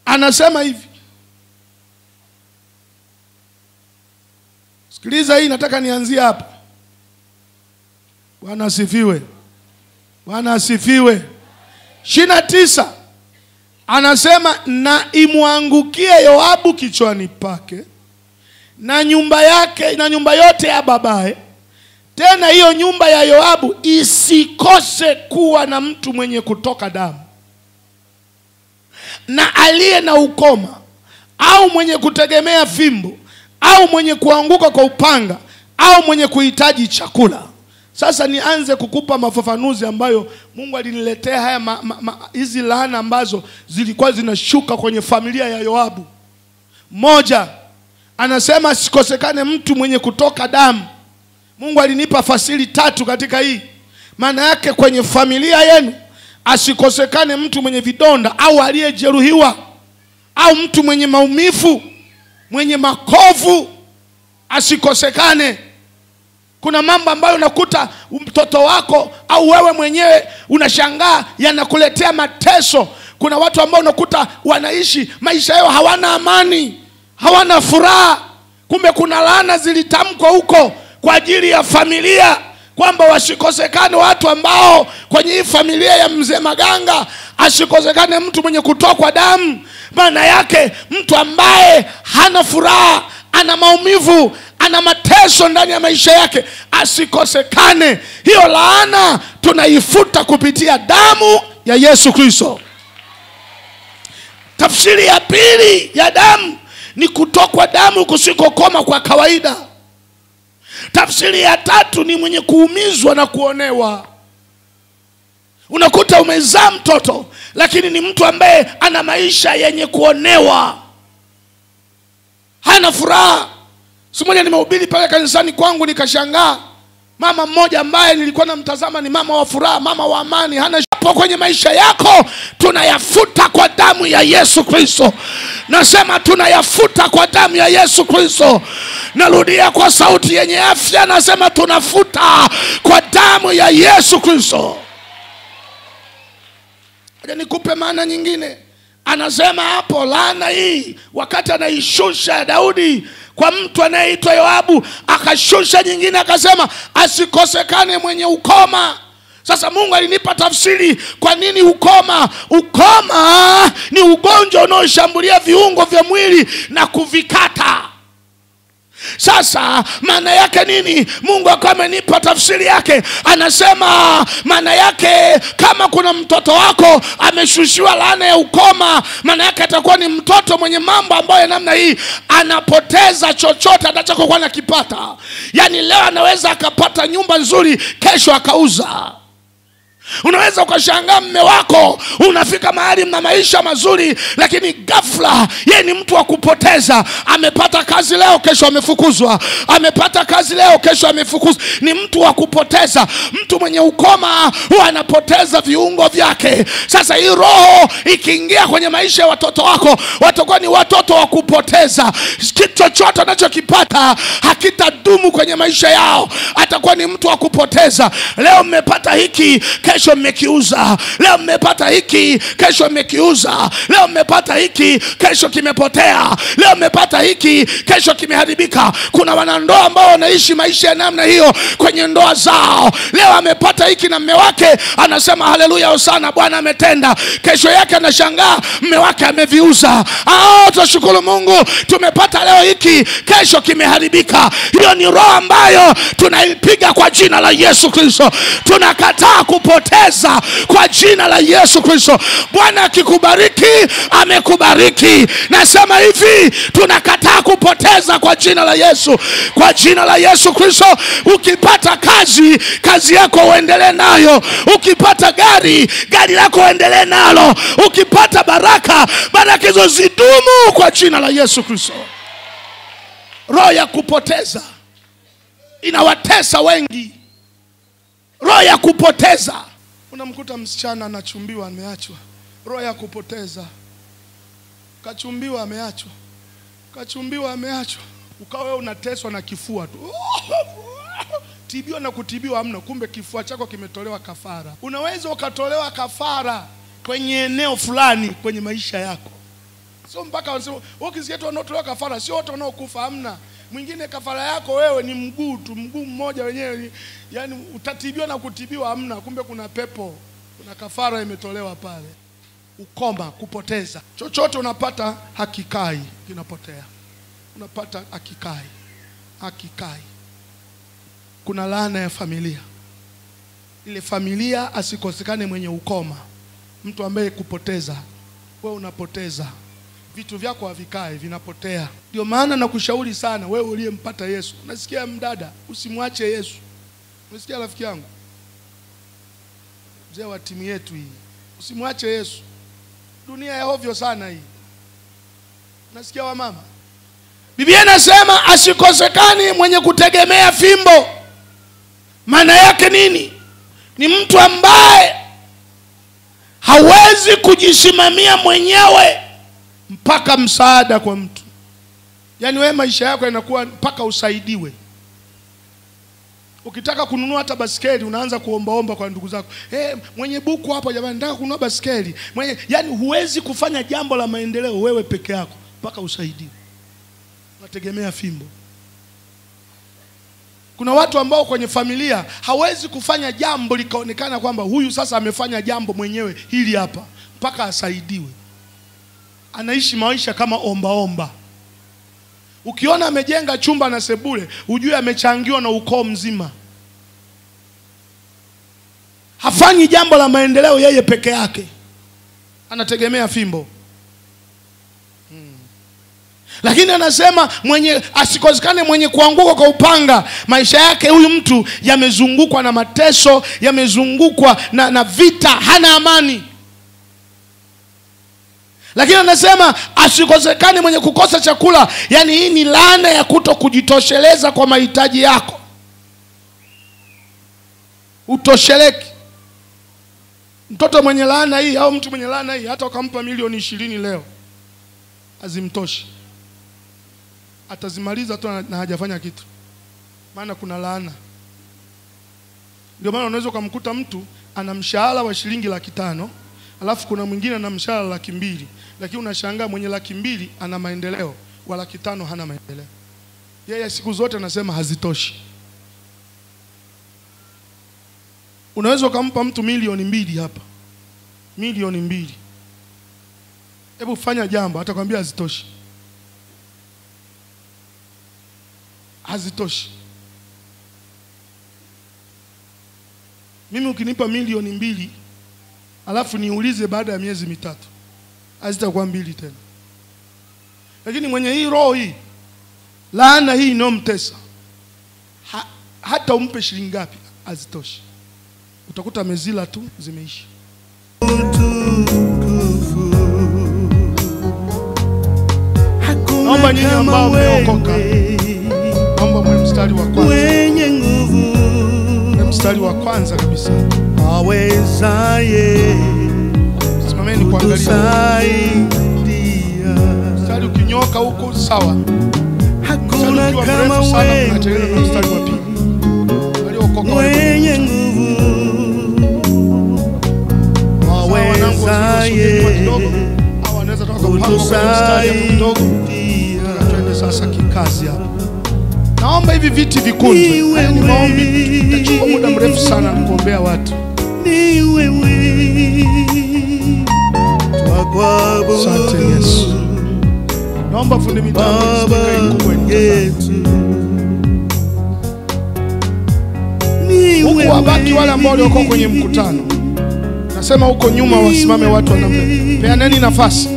Anasema hivi. Sikiliza hii, nataka nianzie hapa. Bwana asifiwe. Bwana asifiwe. 29 anasema, na imwangukie Yoabu kichwani pake na nyumba yake na nyumba yote ya babaye. Tena hiyo nyumba ya Yoabu isikose kuwa na mtu mwenye kutoka damu na aliye na ukoma au mwenye kutegemea fimbo au mwenye kuanguka kwa upanga au mwenye kuhitaji chakula. Sasa nianze kukupa mafafanuzi ambayo Mungu aliniletea haya hizi laana ambazo zilikuwa zinashuka kwenye familia ya Yoabu. Moja, anasema sikosekane mtu mwenye kutoka damu. Mungu alinipa fasili 3 katika hii. Maana yake kwenye familia yenu asikosekane mtu mwenye vidonda au aliyejeruhiwa au mtu mwenye maumivu, mwenye makovu, asikosekane. Kuna mambo ambayo unakuta mtoto wako au wewe mwenyewe unashangaa yanakuletea mateso. Kuna watu ambao unakuta wanaishi maisha yao hawana amani, hawana furaha. Kumbe kuna laana zilitamkwa huko kwa ajili ya familia, kwamba wasikosekane watu ambao kwenye hii familia ya mzee Maganga asikosekane mtu mwenye kutokwa damu. Maana yake mtu ambaye hana furaha, ana maumivu, ana mateso ndani ya maisha yake, asikosekane. Hiyo laana tunaifuta kupitia damu ya Yesu Kristo. Tafsiri ya pili ya damu ni kutokwa damu kusikokoma kwa kawaida. Tafsiri ya 3 ni mwenye kuumizwa na kuonewa. Unakuta umezaa mtoto lakini ni mtu ambaye ana maisha yenye kuonewa, hana furaha. Siku moja nimehubiri pale kanisani kwangu, nikashangaa mama mmoja ambaye nilikuwa namtazama ni mama wa furaha, mama wa amani, hana shapo kwenye maisha yako. Tunayafuta kwa damu ya Yesu Kristo. Nasema tunayafuta kwa damu ya Yesu Kristo. Narudia kwa sauti yenye afya, nasema tunafuta kwa damu ya Yesu Kristo. Aje nikupe maana nyingine. Anasema hapo laana hii wakati anaishusha Daudi kwa mtu anayeitwa Yoabu, akashusha nyingine akasema asikosekane mwenye ukoma. Sasa Mungu alinipa tafsiri kwa nini ukoma. Ukoma ni ugonjwa unaoshambulia viungo vya mwili na kuvikata. Sasa maana yake nini? Mungu akawa amenipa tafsiri yake. Anasema maana yake kama kuna mtoto wako ameshushiwa laana ya ukoma, maana yake atakuwa ni mtoto mwenye mambo ambayo namna hii anapoteza chochote atakachokuwa anakipata. Yani leo anaweza akapata nyumba nzuri, kesho akauza. Unaweza ukashangaa mume wako unafika mahali mna maisha mazuri, lakini ghafla yeye ni mtu wa kupoteza. Amepata kazi leo, kesho amefukuzwa. Amepata kazi leo, kesho amefukuzwa. Ni mtu wa kupoteza. Mtu mwenye ukoma huwa anapoteza viungo vyake. Sasa hii roho ikiingia kwenye maisha ya watoto wako, watakuwa ni watoto wa kupoteza. Kitu chochote anachokipata hakitadumu kwenye maisha yao. Atakuwa ni mtu wa kupoteza. Leo mmepata hiki, kesho mmekiuza. Leo mmepata hiki, kesho mmekiuza. Leo mmepata hiki, kesho kimepotea. Leo mmepata hiki, kesho kimeharibika. Kuna wanandoa ambao wanaishi maisha ya namna hiyo kwenye ndoa zao. Leo amepata hiki na mume wake anasema haleluya hosana, Bwana ametenda. Kesho yake anashangaa mume wake ameviuza. Tunashukuru Mungu tumepata leo hiki, kesho kimeharibika. Hiyo ni roho ambayo tunaipiga kwa jina la Yesu Kristo. Tunakataa kupoteza kwa jina la Yesu Kristo. Bwana akikubariki amekubariki. Nasema hivi, tunakataa kupoteza kwa jina la Yesu. Kwa jina la Yesu Kristo. Ukipata kazi, kazi yako uendelee nayo. Ukipata gari, gari lako uendelee nalo. Ukipata baraka, baraka hizo zidumu kwa jina la Yesu Kristo. Roho ya kupoteza inawatesa wengi. Roho ya kupoteza. Unamkuta msichana anachumbiwa ameachwa. Roho ya kupoteza. Kachumbiwa ameachwa. Kachumbiwa ameachwa. Ukawa wewe unateswa na kifua tu. Tibiwa na kutibiwa hamna, kumbe kifua chako kimetolewa kafara. Unaweza ukatolewa kafara kwenye eneo fulani kwenye maisha yako. Sio mpaka wanasema ukisikia tu wanaotolewa kafara sio wote wanaokufa, hamna. Mwingine kafara yako wewe ni mguu tu, mguu mmoja wenyewe, yani utatibiwa na kutibiwa hamna, kumbe kuna pepo, kuna kafara imetolewa pale. Ukoma, kupoteza. Chochote unapata hakikai, kinapotea. Unapata hakikai. Hakikai. Kuna laana ya familia. Ile familia asikosekane mwenye ukoma. Mtu ambaye kupoteza. Wewe unapoteza. Vitu vyako havikae, vinapotea. Ndio maana nakushauri sana wewe uliyempata Yesu. Nasikia mdada, usimwache Yesu. Unasikia rafiki yangu? Mzee wa timu yetu hii. Usimwache Yesu. Dunia ya ovyo sana hii. Nasikia wa mama. Biblia inasema asikosekani mwenye kutegemea fimbo. Maana yake nini? Ni mtu ambaye hawezi kujisimamia mwenyewe mpaka msaada kwa mtu. Yaani wewe maisha yako yanakuwa mpaka usaidiwe. Ukitaka kununua hata basikeli unaanza kuombaomba kwa ndugu zako. Mwenye buku hapo jamani, nataka kununua basikeli. Yaani huwezi kufanya jambo la maendeleo wewe peke yako mpaka usaidiwe. Unategemea fimbo. Kuna watu ambao kwenye familia hawezi kufanya jambo likaonekana kwamba huyu sasa amefanya jambo mwenyewe hili hapa mpaka asaidiwe. Anaishi maisha kama omba. Ukiona amejenga chumba na sebule, ujue amechangiwa na ukoo mzima. Hafanyi jambo la maendeleo yeye peke yake. Anategemea fimbo. Lakini anasema mwenye asikosekane mwenye kuanguka kwa upanga. Maisha yake huyu mtu yamezungukwa na mateso, yamezungukwa na vita, hana amani. Lakini anasema asikosekane mwenye kukosa chakula. Yani hii ni laana ya kuto kujitosheleza kwa mahitaji yako. Utosheleki. Mtoto mwenye laana hii au mtu mwenye laana hii hata ukampa milioni 20 leo azimtoshi. Atazimaliza tu na hajafanya kitu. Maana kuna laana. Ndio maana unaweza kumkuta mtu ana mshahara wa shilingi 500,000, alafu kuna mwingine ana mshahara 200,000, lakini unashangaa mwenye 200,000 ana maendeleo, wa 500,000 hana maendeleo. Yeye siku zote anasema hazitoshi. Unaweza kumpa mtu milioni 2 hapa. Milioni 2. Hebu fanya jambo, atakwambia hazitoshi. Hazitoshi. Mimi ukinipa milioni 2 alafu niulize baada ya miezi 3, hazitakuwa 2 tena. Lakini mwenye hii roho hii, laana hii inomtesa, hata umpe shilingi ngapi hazitoshi. Utakuta mezila tu zimeisha. Naomba nyinyi ambao mmeokoka, naomba mwe mstari wa kwanza. Mstari wa kwanza kabisa. Awezaye. Simameni kuangalia. Mstari ukinyoka huko sawa. Hakuna kama wewe. Mstari wa pili. Waliokoka wenye nguvu. Sasa kikazi hapa. Naomba hivi viti vikunjwe. Haya ni maombi. Itachukua muda mrefu sana kuombea watu. Ni wewe. Asante Yesu. Naomba fundi mitambo huku wabaki wale ambao wako kwenye mkutano. Nasema huko nyuma wasimame watu wa namna. Peaneni nafasi.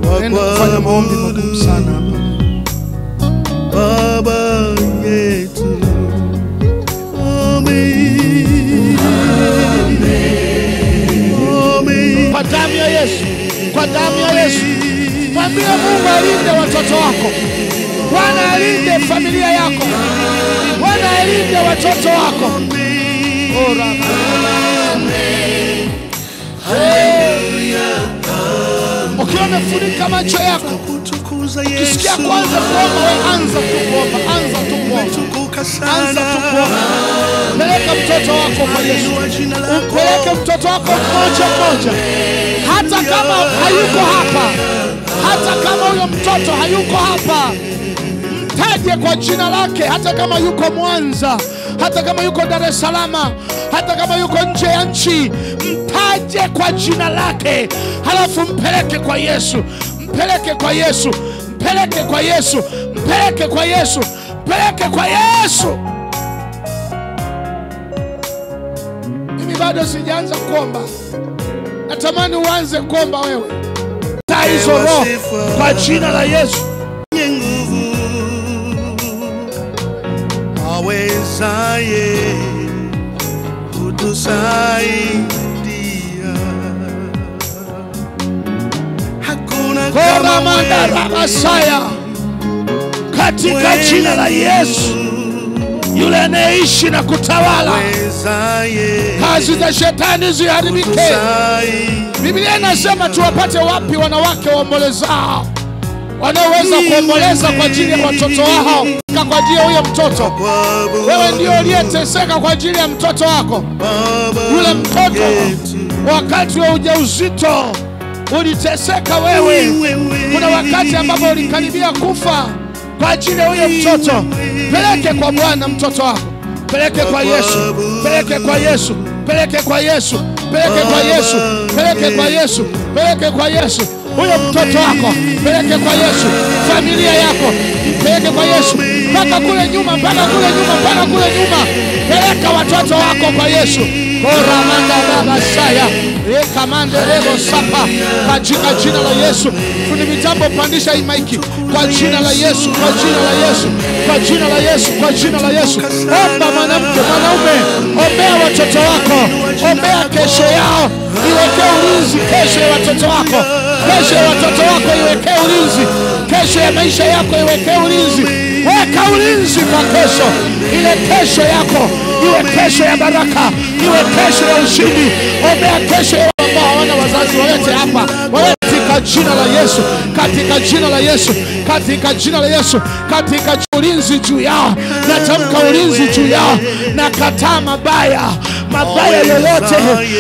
Tunaenda kufanya maombi magumu sana hapa. Baba yetu. Amen. Amen. Kwa damu ya Yesu. Kwa damu ya Yesu. Mwambie Mungu alinde watoto wako. Bwana alinde familia yako. Bwana alinde watoto wako. Ora. Ukiwa umefunika macho yako, ukisikia kwanza kuomba, wewe anza tu kuomba, anza tu kuomba, anza tu kuomba. Peleka mtoto wako kwa Yesu. Peleka mtoto wako moja moja. Hata kama hayuko hapa, hata kama huyo mtoto hayuko hapa, mtaje kwa jina lake. Hata kama yuko Mwanza, hata kama yuko Dar es Salaam, hata kama yuko nje ya nchi, mtaje kwa jina lake. Halafu mpeleke kwa Yesu. Mpeleke kwa Yesu. Mpeleke kwa Yesu. Mpeleke kwa Yesu. Mpeleke kwa Yesu. Mimi bado sijaanza kuomba. Natamani uanze kuomba wewe. Taa hizo roho kwa jina la Yesu. Awezaye kutusaidia, hakuna kama mandara Masaya, katika jina la Yesu. Yule anaishi na kutawala, kazi za shetani ziharibike. Biblia inasema tuwapate wapi wanawake waombolezao, wanaweza kuomboleza kwa ajili ya watoto wao, kwa ajili ya huyo mtoto. Wewe ndio uliyeteseka kwa ajili ya mtoto wako. Yule mtoto wakati wa ujauzito uliteseka wewe. Kuna wakati ambapo ulikaribia kufa kwa ajili ya huyo mtoto. Peleke kwa Bwana mtoto wako. Peleke kwa Yesu. Peleke kwa Yesu. Peleke kwa Yesu. Peleke kwa Yesu. Peleke kwa Yesu. Peleke kwa Yesu. Huyo mtoto wako, peleke kwa Yesu. Familia yako, peleke kwa Yesu. Mpaka kule nyuma, mpaka kule nyuma, mpaka kule nyuma. Peleka watoto wako kwa Yesu. Ora manda baba saya. Kamande rebo sapa. Katika jina la Yesu. Fundi mitambo pandisha hii maiki. Kwa jina la Yesu, kwa jina la Yesu. Kwa jina la Yesu, kwa jina la Yesu. Omba mwanamke, mwanaume. Ombea watoto wako. Ombea kesho yao. Iweke ulinzi kesho ya watoto wako. Kesho ya watoto wako iweke ulinzi. Kesho ya maisha yako iweke ulinzi. Weka ulinzi kwa kesho. Ile kesho yako iwe kesho ya baraka, iwe kesho ya ushindi. Ombea kesho ya ambao hawana wazazi, walete hapa. Katika jina la Yesu, katika jina la Yesu, katika jina la Yesu, katika ulinzi juu yao. Natamka ulinzi juu yao. Na kataa mabaya. Mabaya yoyote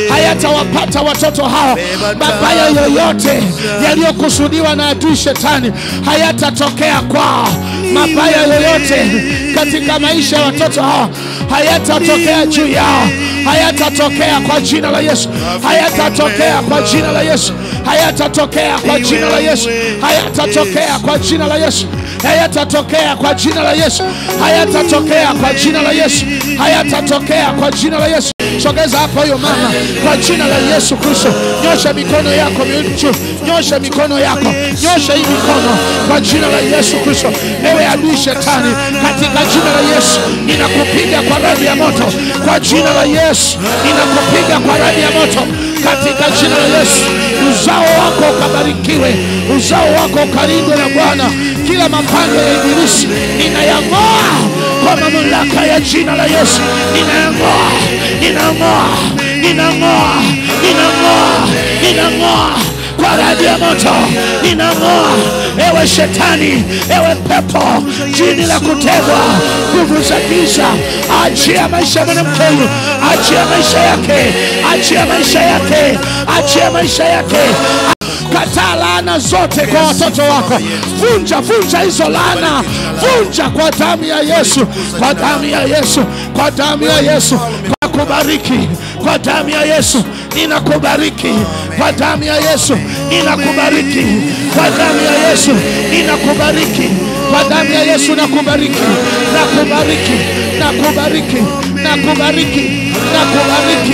hayatawapata watoto hao. Mabaya yoyote yaliyokusudiwa na adui shetani hayatatokea kwao. Mabaya yoyote katika maisha ya watoto hao hayatatokea juu yao. Hayatatokea kwa jina la Yesu. Hayatatokea kwa jina la Yesu. Hayatatokea kwa jina la Yesu. Hayatatokea kwa jina la Yesu. Hayatatokea kwa jina la Yesu. Hayatatokea kwa jina la Yesu. Hayatatokea kwa jina la Yesu. Sogeza hapo hiyo mama kwa jina la Yesu Kristo. Nyosha mikono yako miwili juu. Nyosha mikono yako. Nyosha hii mikono kwa jina la Yesu Kristo. Ewe adui shetani, katika jina la Yesu ninakupiga kwa radi ya moto. Kwa jina la Yesu ninakupiga kwa radi ya moto. Katika jina la Yesu uzao wako ukabarikiwe. Uzao wako ukalindwe na Bwana. Kila mapanga ya ibilisi ninayang'oa kwa mamlaka ya jina la Yesu. Ninang'oa, ninang'oa, ninang'oa, ninang'oa, ninang'oa kwa radi ya moto. Ninang'oa ewe ewe shetani, ewe pepo, jini la kutegwa, nguvu za giza, achia maisha ya mwanamke huyu, achia maisha yake, achia maisha yake, achia maisha yake. Kataa laana zote kwa watoto wako. Vunja, vunja hizo laana. Vunja kwa damu ya Yesu, kwa damu ya Yesu, kwa damu ya Yesu. Kubariki kwa damu ya Yesu, ninakubariki kwa damu ya Yesu, ninakubariki kwa damu ya Yesu, ninakubariki kwa damu ya Yesu, nakubariki, nakubariki, nakubariki, nakubariki, nakubariki,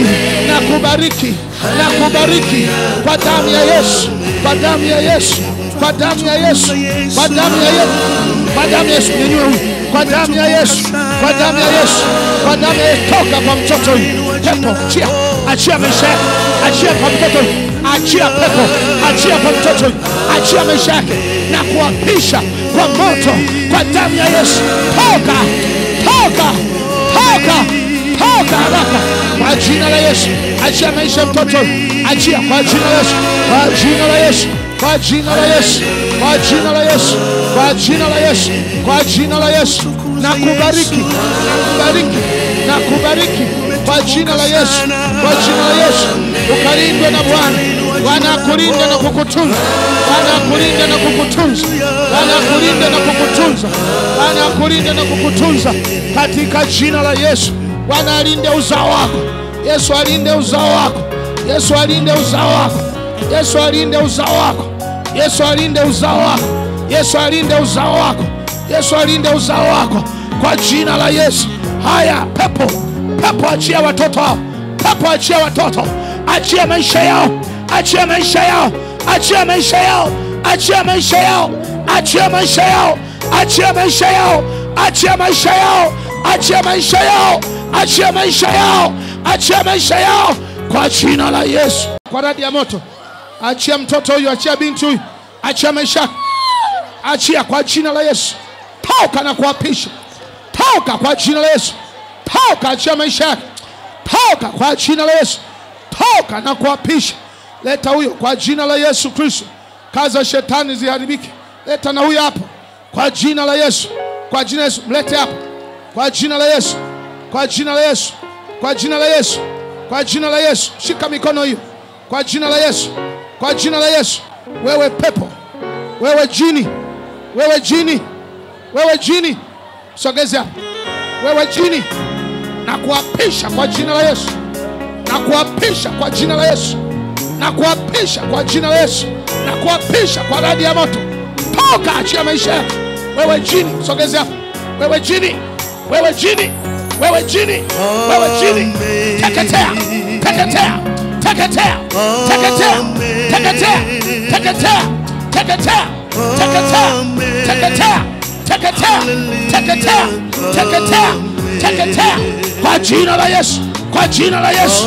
nakubariki, nakubariki kwa damu ya Yesu, kwa damu ya Yesu, kwa damu ya Yesu, kwa damu ya Yesu, kwa damu ya Yesu, kwa damu ya Yesu, kwa damu ya Yesu, kwa damu ya Yesu. Toka kwa mtoto huyu, pepo, achia, achia maisha yake, achia kwa mtoto huyu, achia pepo, achia kwa mtoto huyu, achia maisha yake na kuapisha kwa moto, kwa damu ya Yesu. Toka, toka, toka, toka haraka kwa jina la Yesu. Achia maisha ya mtoto huyu, achia kwa jina la Yesu, kwa jina la Yesu, kwa jina la Yesu, kwa jina la Yesu, kwa jina la Yesu, kwa jina la Yesu. Nakubariki, nakubariki, nakubariki kwa jina la Yesu, kwa jina la Yesu. Ukalindwe na Bwana. Bwana akulinda na kukutunza, Bwana akulinda na kukutunza, Bwana akulinda na kukutunza, Bwana akulinda na kukutunza katika jina la Yesu. Bwana alinde uzao wako. Yesu alinde uzao wako. Yesu alinde uzao wako. Yesu alinde uzao wako. Yesu alinde uzao wako. Yesu alinde uzao wako. Yesu alinde uzao wako kwa jina la Yesu. Haya, pepo, pepo, achia watoto hao. Pepo, achia watoto. Achia maisha yao. Achia maisha yao. Achia maisha yao. Achia maisha yao. Achia maisha yao. Achia maisha yao. Achia maisha yao. Achia maisha yao. Achia maisha yao. Achia maisha yao kwa jina la Yesu. Kwa radi ya moto, achia mtoto huyu, achia binti huyu, achia maisha, achia kwa jina la Yesu. Toka na kuapisha, toka kwa jina la Yesu. Toka, achia maisha yake. Toka kwa jina la Yesu. Toka na kuapisha. Leta huyo kwa jina la Yesu Kristo. Kazi za shetani ziharibike. Leta na huyo hapo kwa jina la Yesu. Kwa jina la Yesu, mlete hapo kwa jina la Yesu. Kwa jina la Yesu. Kwa jina la Yesu. Kwa jina la Yesu. Shika mikono hiyo kwa jina la Yesu. Kwa jina la Yesu. Wewe pepo, wewe jini, wewe jini, wewe jini, sogeza hapo. Wewe jini, na kuapisha kwa jina la Yesu. Na kuapisha kwa jina la Yesu. Na kuapisha kwa jina la Yesu. Na kuapisha kwa radi ya moto. Toka, achia maisha yako. Wewe jini, sogeza hapo. Wewe jini, wewe jini, wewe jini, wewe jini, teketea, teketea, teketea, teketea, teketea, teketea, teketea, teketea, teketea, teketea, teketea, teketea, teketea kwa jina la Yesu, kwa jina la Yesu,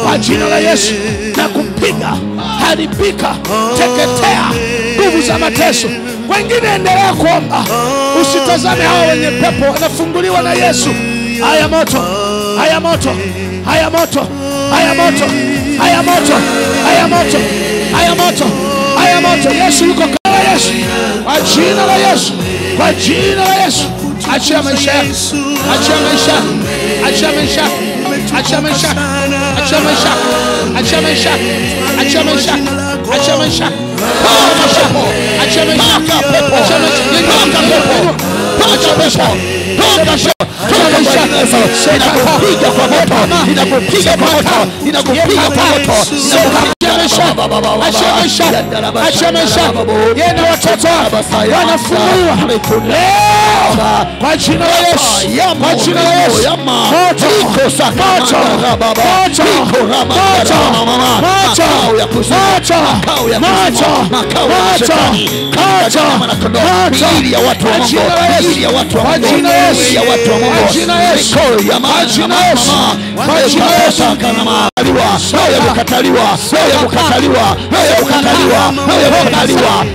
kwa jina la Yesu. Na kupiga, haribika, teketea nguvu za mateso. Wengine endelea kuomba, usitazame hao wenye pepo wanafunguliwa na Yesu. Haya moto, haya moto, haya moto, haya moto, haya moto, haya moto, haya moto, haya moto. Yesu yuko kwa Yesu, kwa jina la Yesu, kwa jina la Yesu. Achia maisha yako, achia maisha yako, achia maisha yako, achia maisha yako, achia maisha yako, achia maisha yako, achia maisha yako, achia maisha yako, achia maisha yako, achia maisha yako, inakupiga kwa moto, inakupiga kwa moto, inakupiga kwa moto. Achia maisha, achia maisha. Yeye na watoto wanafunguliwa leo kwa jina la Yesu, kwa jina la Yesu. Moto, moto, moto, moto, moto, moto, ili ya watu wa Mungu, ili ya watu wa Mungu, ili ya watu wa Mungu. Mikono ya maana kukataliwa, kukataliwa, kukataliwa, kukataliwa, kukataliwa.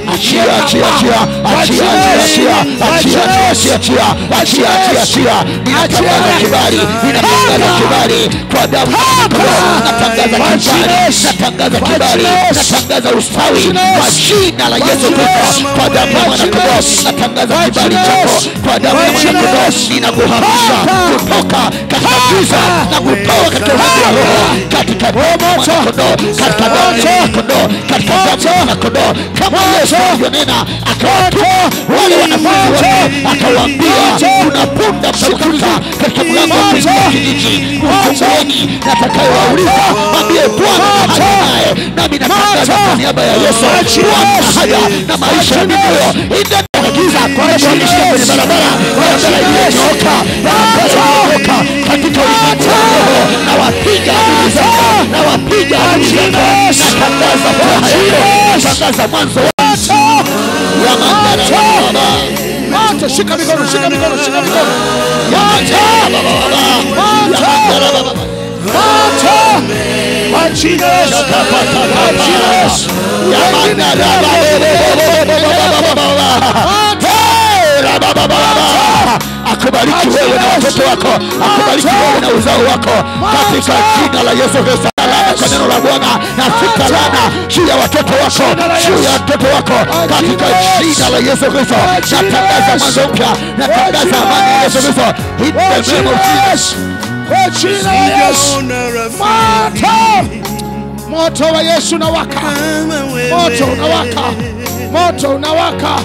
kwa damu natangaza kibali, natangaza ustawi kwa jina la Yesu Kristo. Kwa damu ya mwana-kondoo natangaza kibali chako kwa damu ya mwana-kondoo. Ninakuhamisha kutoka katika giza na kutoka katika roho katika damu ya mwana-kondoo, katika damu ya mwana-kondoo, katika damu ya mwana-kondoo. Kama Yesu alivyonena akawatoa wale wanafunzi wake akawaambia, kuna punda mtakuta katika mlango wa kijiji, mfungueni na atakayewauliza mwambie Bwana naye. Nami natangaza kwa niaba ya Yesu, Bwana haja na maisha ya mioyo giza kwa kuishia kwenye barabara iliyonyooka katika ulimwengu wa roho. Na wapiga adui zako, na wapiga adui zako, natangaza furaha yako, natangaza mwanzo ya mandara baba. Moto, shika mikono, shika mikono, shika mikono. Moto akubariki wewe na watoto wako, akubariki wewe na uzao wako katika jina la Yesu Kristo. Kwa neno la Bwana nafika laana juu ya watoto wako, juu ya watoto wako katika jina la Yesu Kristo. Natangaza mwanzo mpya, natangaza amani ya Yesu Kristo. In the name of Jesus. Kwa jina la Yesu. Moto wa Yesu unawaka, moto unawaka, moto unawaka,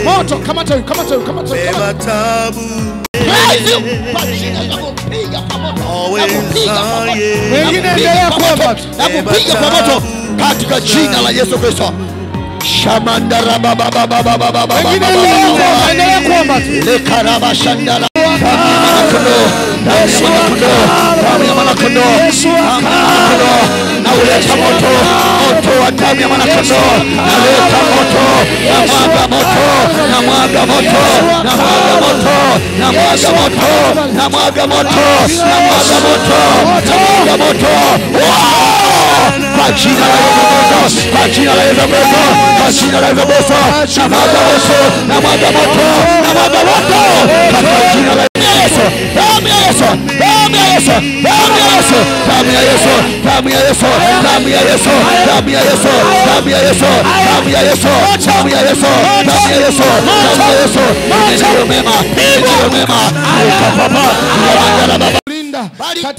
moto kamata wengine endelea kuomba, nakupiga kwa moto katika jina la Yesu Kristo. Shamandara baba baba baba baba, wengine endelea kuomba, lekaraba shandala damu ya mwana-kondoo, na uleta moto, moto wa damu ya mwana-kondoo, naleta moto, na mwaga moto, na mwaga moto, na mwaga moto, na mwaga moto, na mwaga moto, na mwaga moto, na mwaga moto, kwa jina la Yesu, kwa jina la Yesu, kwa jina la Yesu, na mwaga moto, na mwaga moto, na mwaga moto, kwa jina la Yesu, damu ya Yesu, damu ya Yesu, damu ya Yesu, damu ya Yesu, damu ya Yesu, damu ya Yesu, damu ya Yesu, damu ya Yesu, damu ya Yesu, damu ya Yesu, damu ya Yesu, damu ya Yesu, ndio mema, ndio mema, katika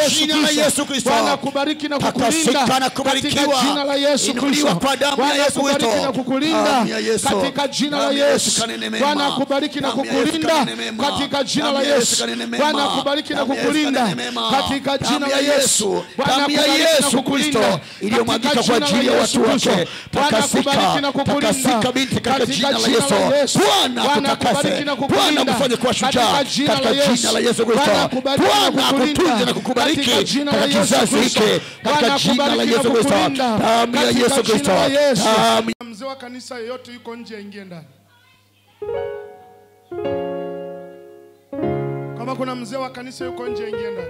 jina la Yesu Kristo. Bwana kubariki na kukulinda katika jina la Yesu Kristo. Bwana kubariki na kukulinda katika jina la Yesu. Bwana kubariki na kukulinda katika jina la Yesu. Bwana kubariki na kukulinda katika jina la Yesu. Bwana kubariki na kukulinda iliyomwagika kwa ajili ya watu wake. Takasika binti katika jina la Yesu. Bwana kubariki na kukulinda, Bwana kufanye kuwa shujaa katika jina la Yesu Kristo. Bwana akutunze na kukubariki katika kizazi hiki katika jina la Yesu Kristo. Damu ya Yesu Kristo. Mzee wa kanisa yeyote yuko nje aingie ndani. Kama kuna mzee wa kanisa yuko nje aingie ndani.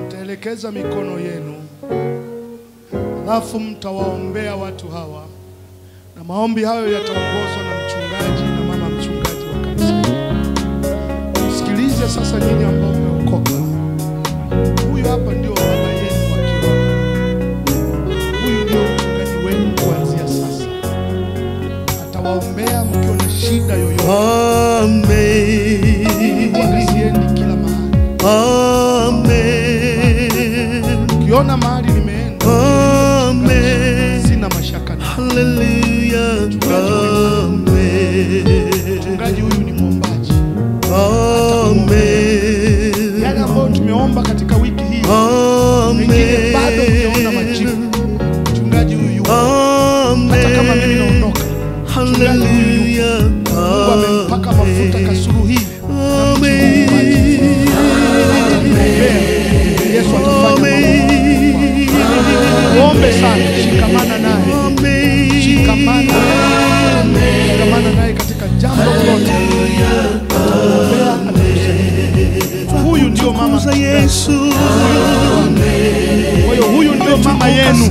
Mtaelekeza mikono yenu, alafu mtawaombea watu hawa, na maombi hayo yataongozwa na mchungaji na mama mchungaji wa kanisa. Msikilize sasa nyinyi ambao mmeokoka. Huyu hapa ndio baba yenu wa kiroho. Huyu ndio mchungaji wenu kuanzia sasa. Atawaombea mkiwa na shida yoyote. Amen. Wangalieni kila mahali. Amen. Ukiona mahali nimeenda, amen, sina mashaka na. Hallelujah. Amen. Mchungaji huyu ni mwombaji. Amen. Yale ambayo tumeomba katika wiki hii, amen, bado hujaona majibu. Mchungaji huyu, amen, hata kama mimi naondoka, hallelujah, Mungu amempaka mafuta kasuru hii. Amen. Yesu atafanya mambo. Ombe sana, shikamana naye. Shikamana naye katika jambo lote. Huyu ndio mama Yesu. mama yenu.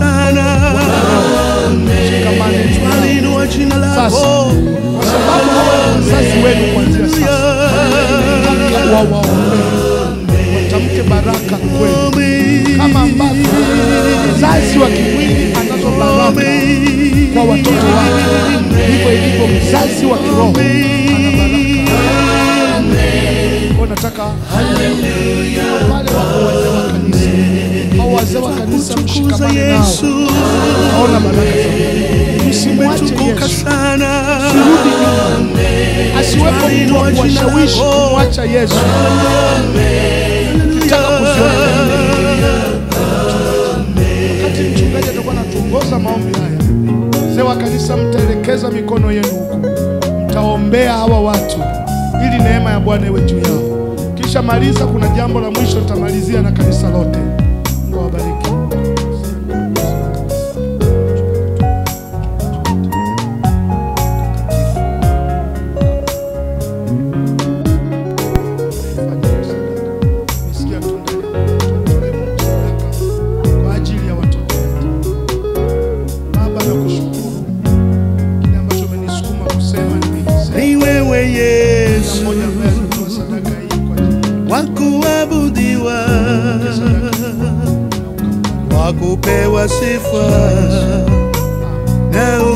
Twaliinua jina lako. Kwa sababu wazazi wenu kuanzia sasa watamke baraka kwenu, kama ambavyo mzazi wa kimwili anazo baraka kwa watoto wake, hivyo ilivyo mzazi wa kiroho ana baraka. Kwa nataka wale wazee wa kanisa au wazee wa kanisa mshikamane nao, naona baraka za msimwache Yesu sana. Sirudi nyuma, asiwepo mtu wa kuwashawishi kumwacha Yesu. Kitaka kuziona wakati mchungaji atakuwa anatuongoza maombi haya, wazee wa kanisa mtaelekeza mikono yenu huko, mtaombea hawa watu ili neema ya Bwana iwe juu yao. Kisha maliza, kuna jambo la mwisho tutamalizia na kanisa lote. Mungu awabariki. Wakuabudiwa, wakupewa sifa.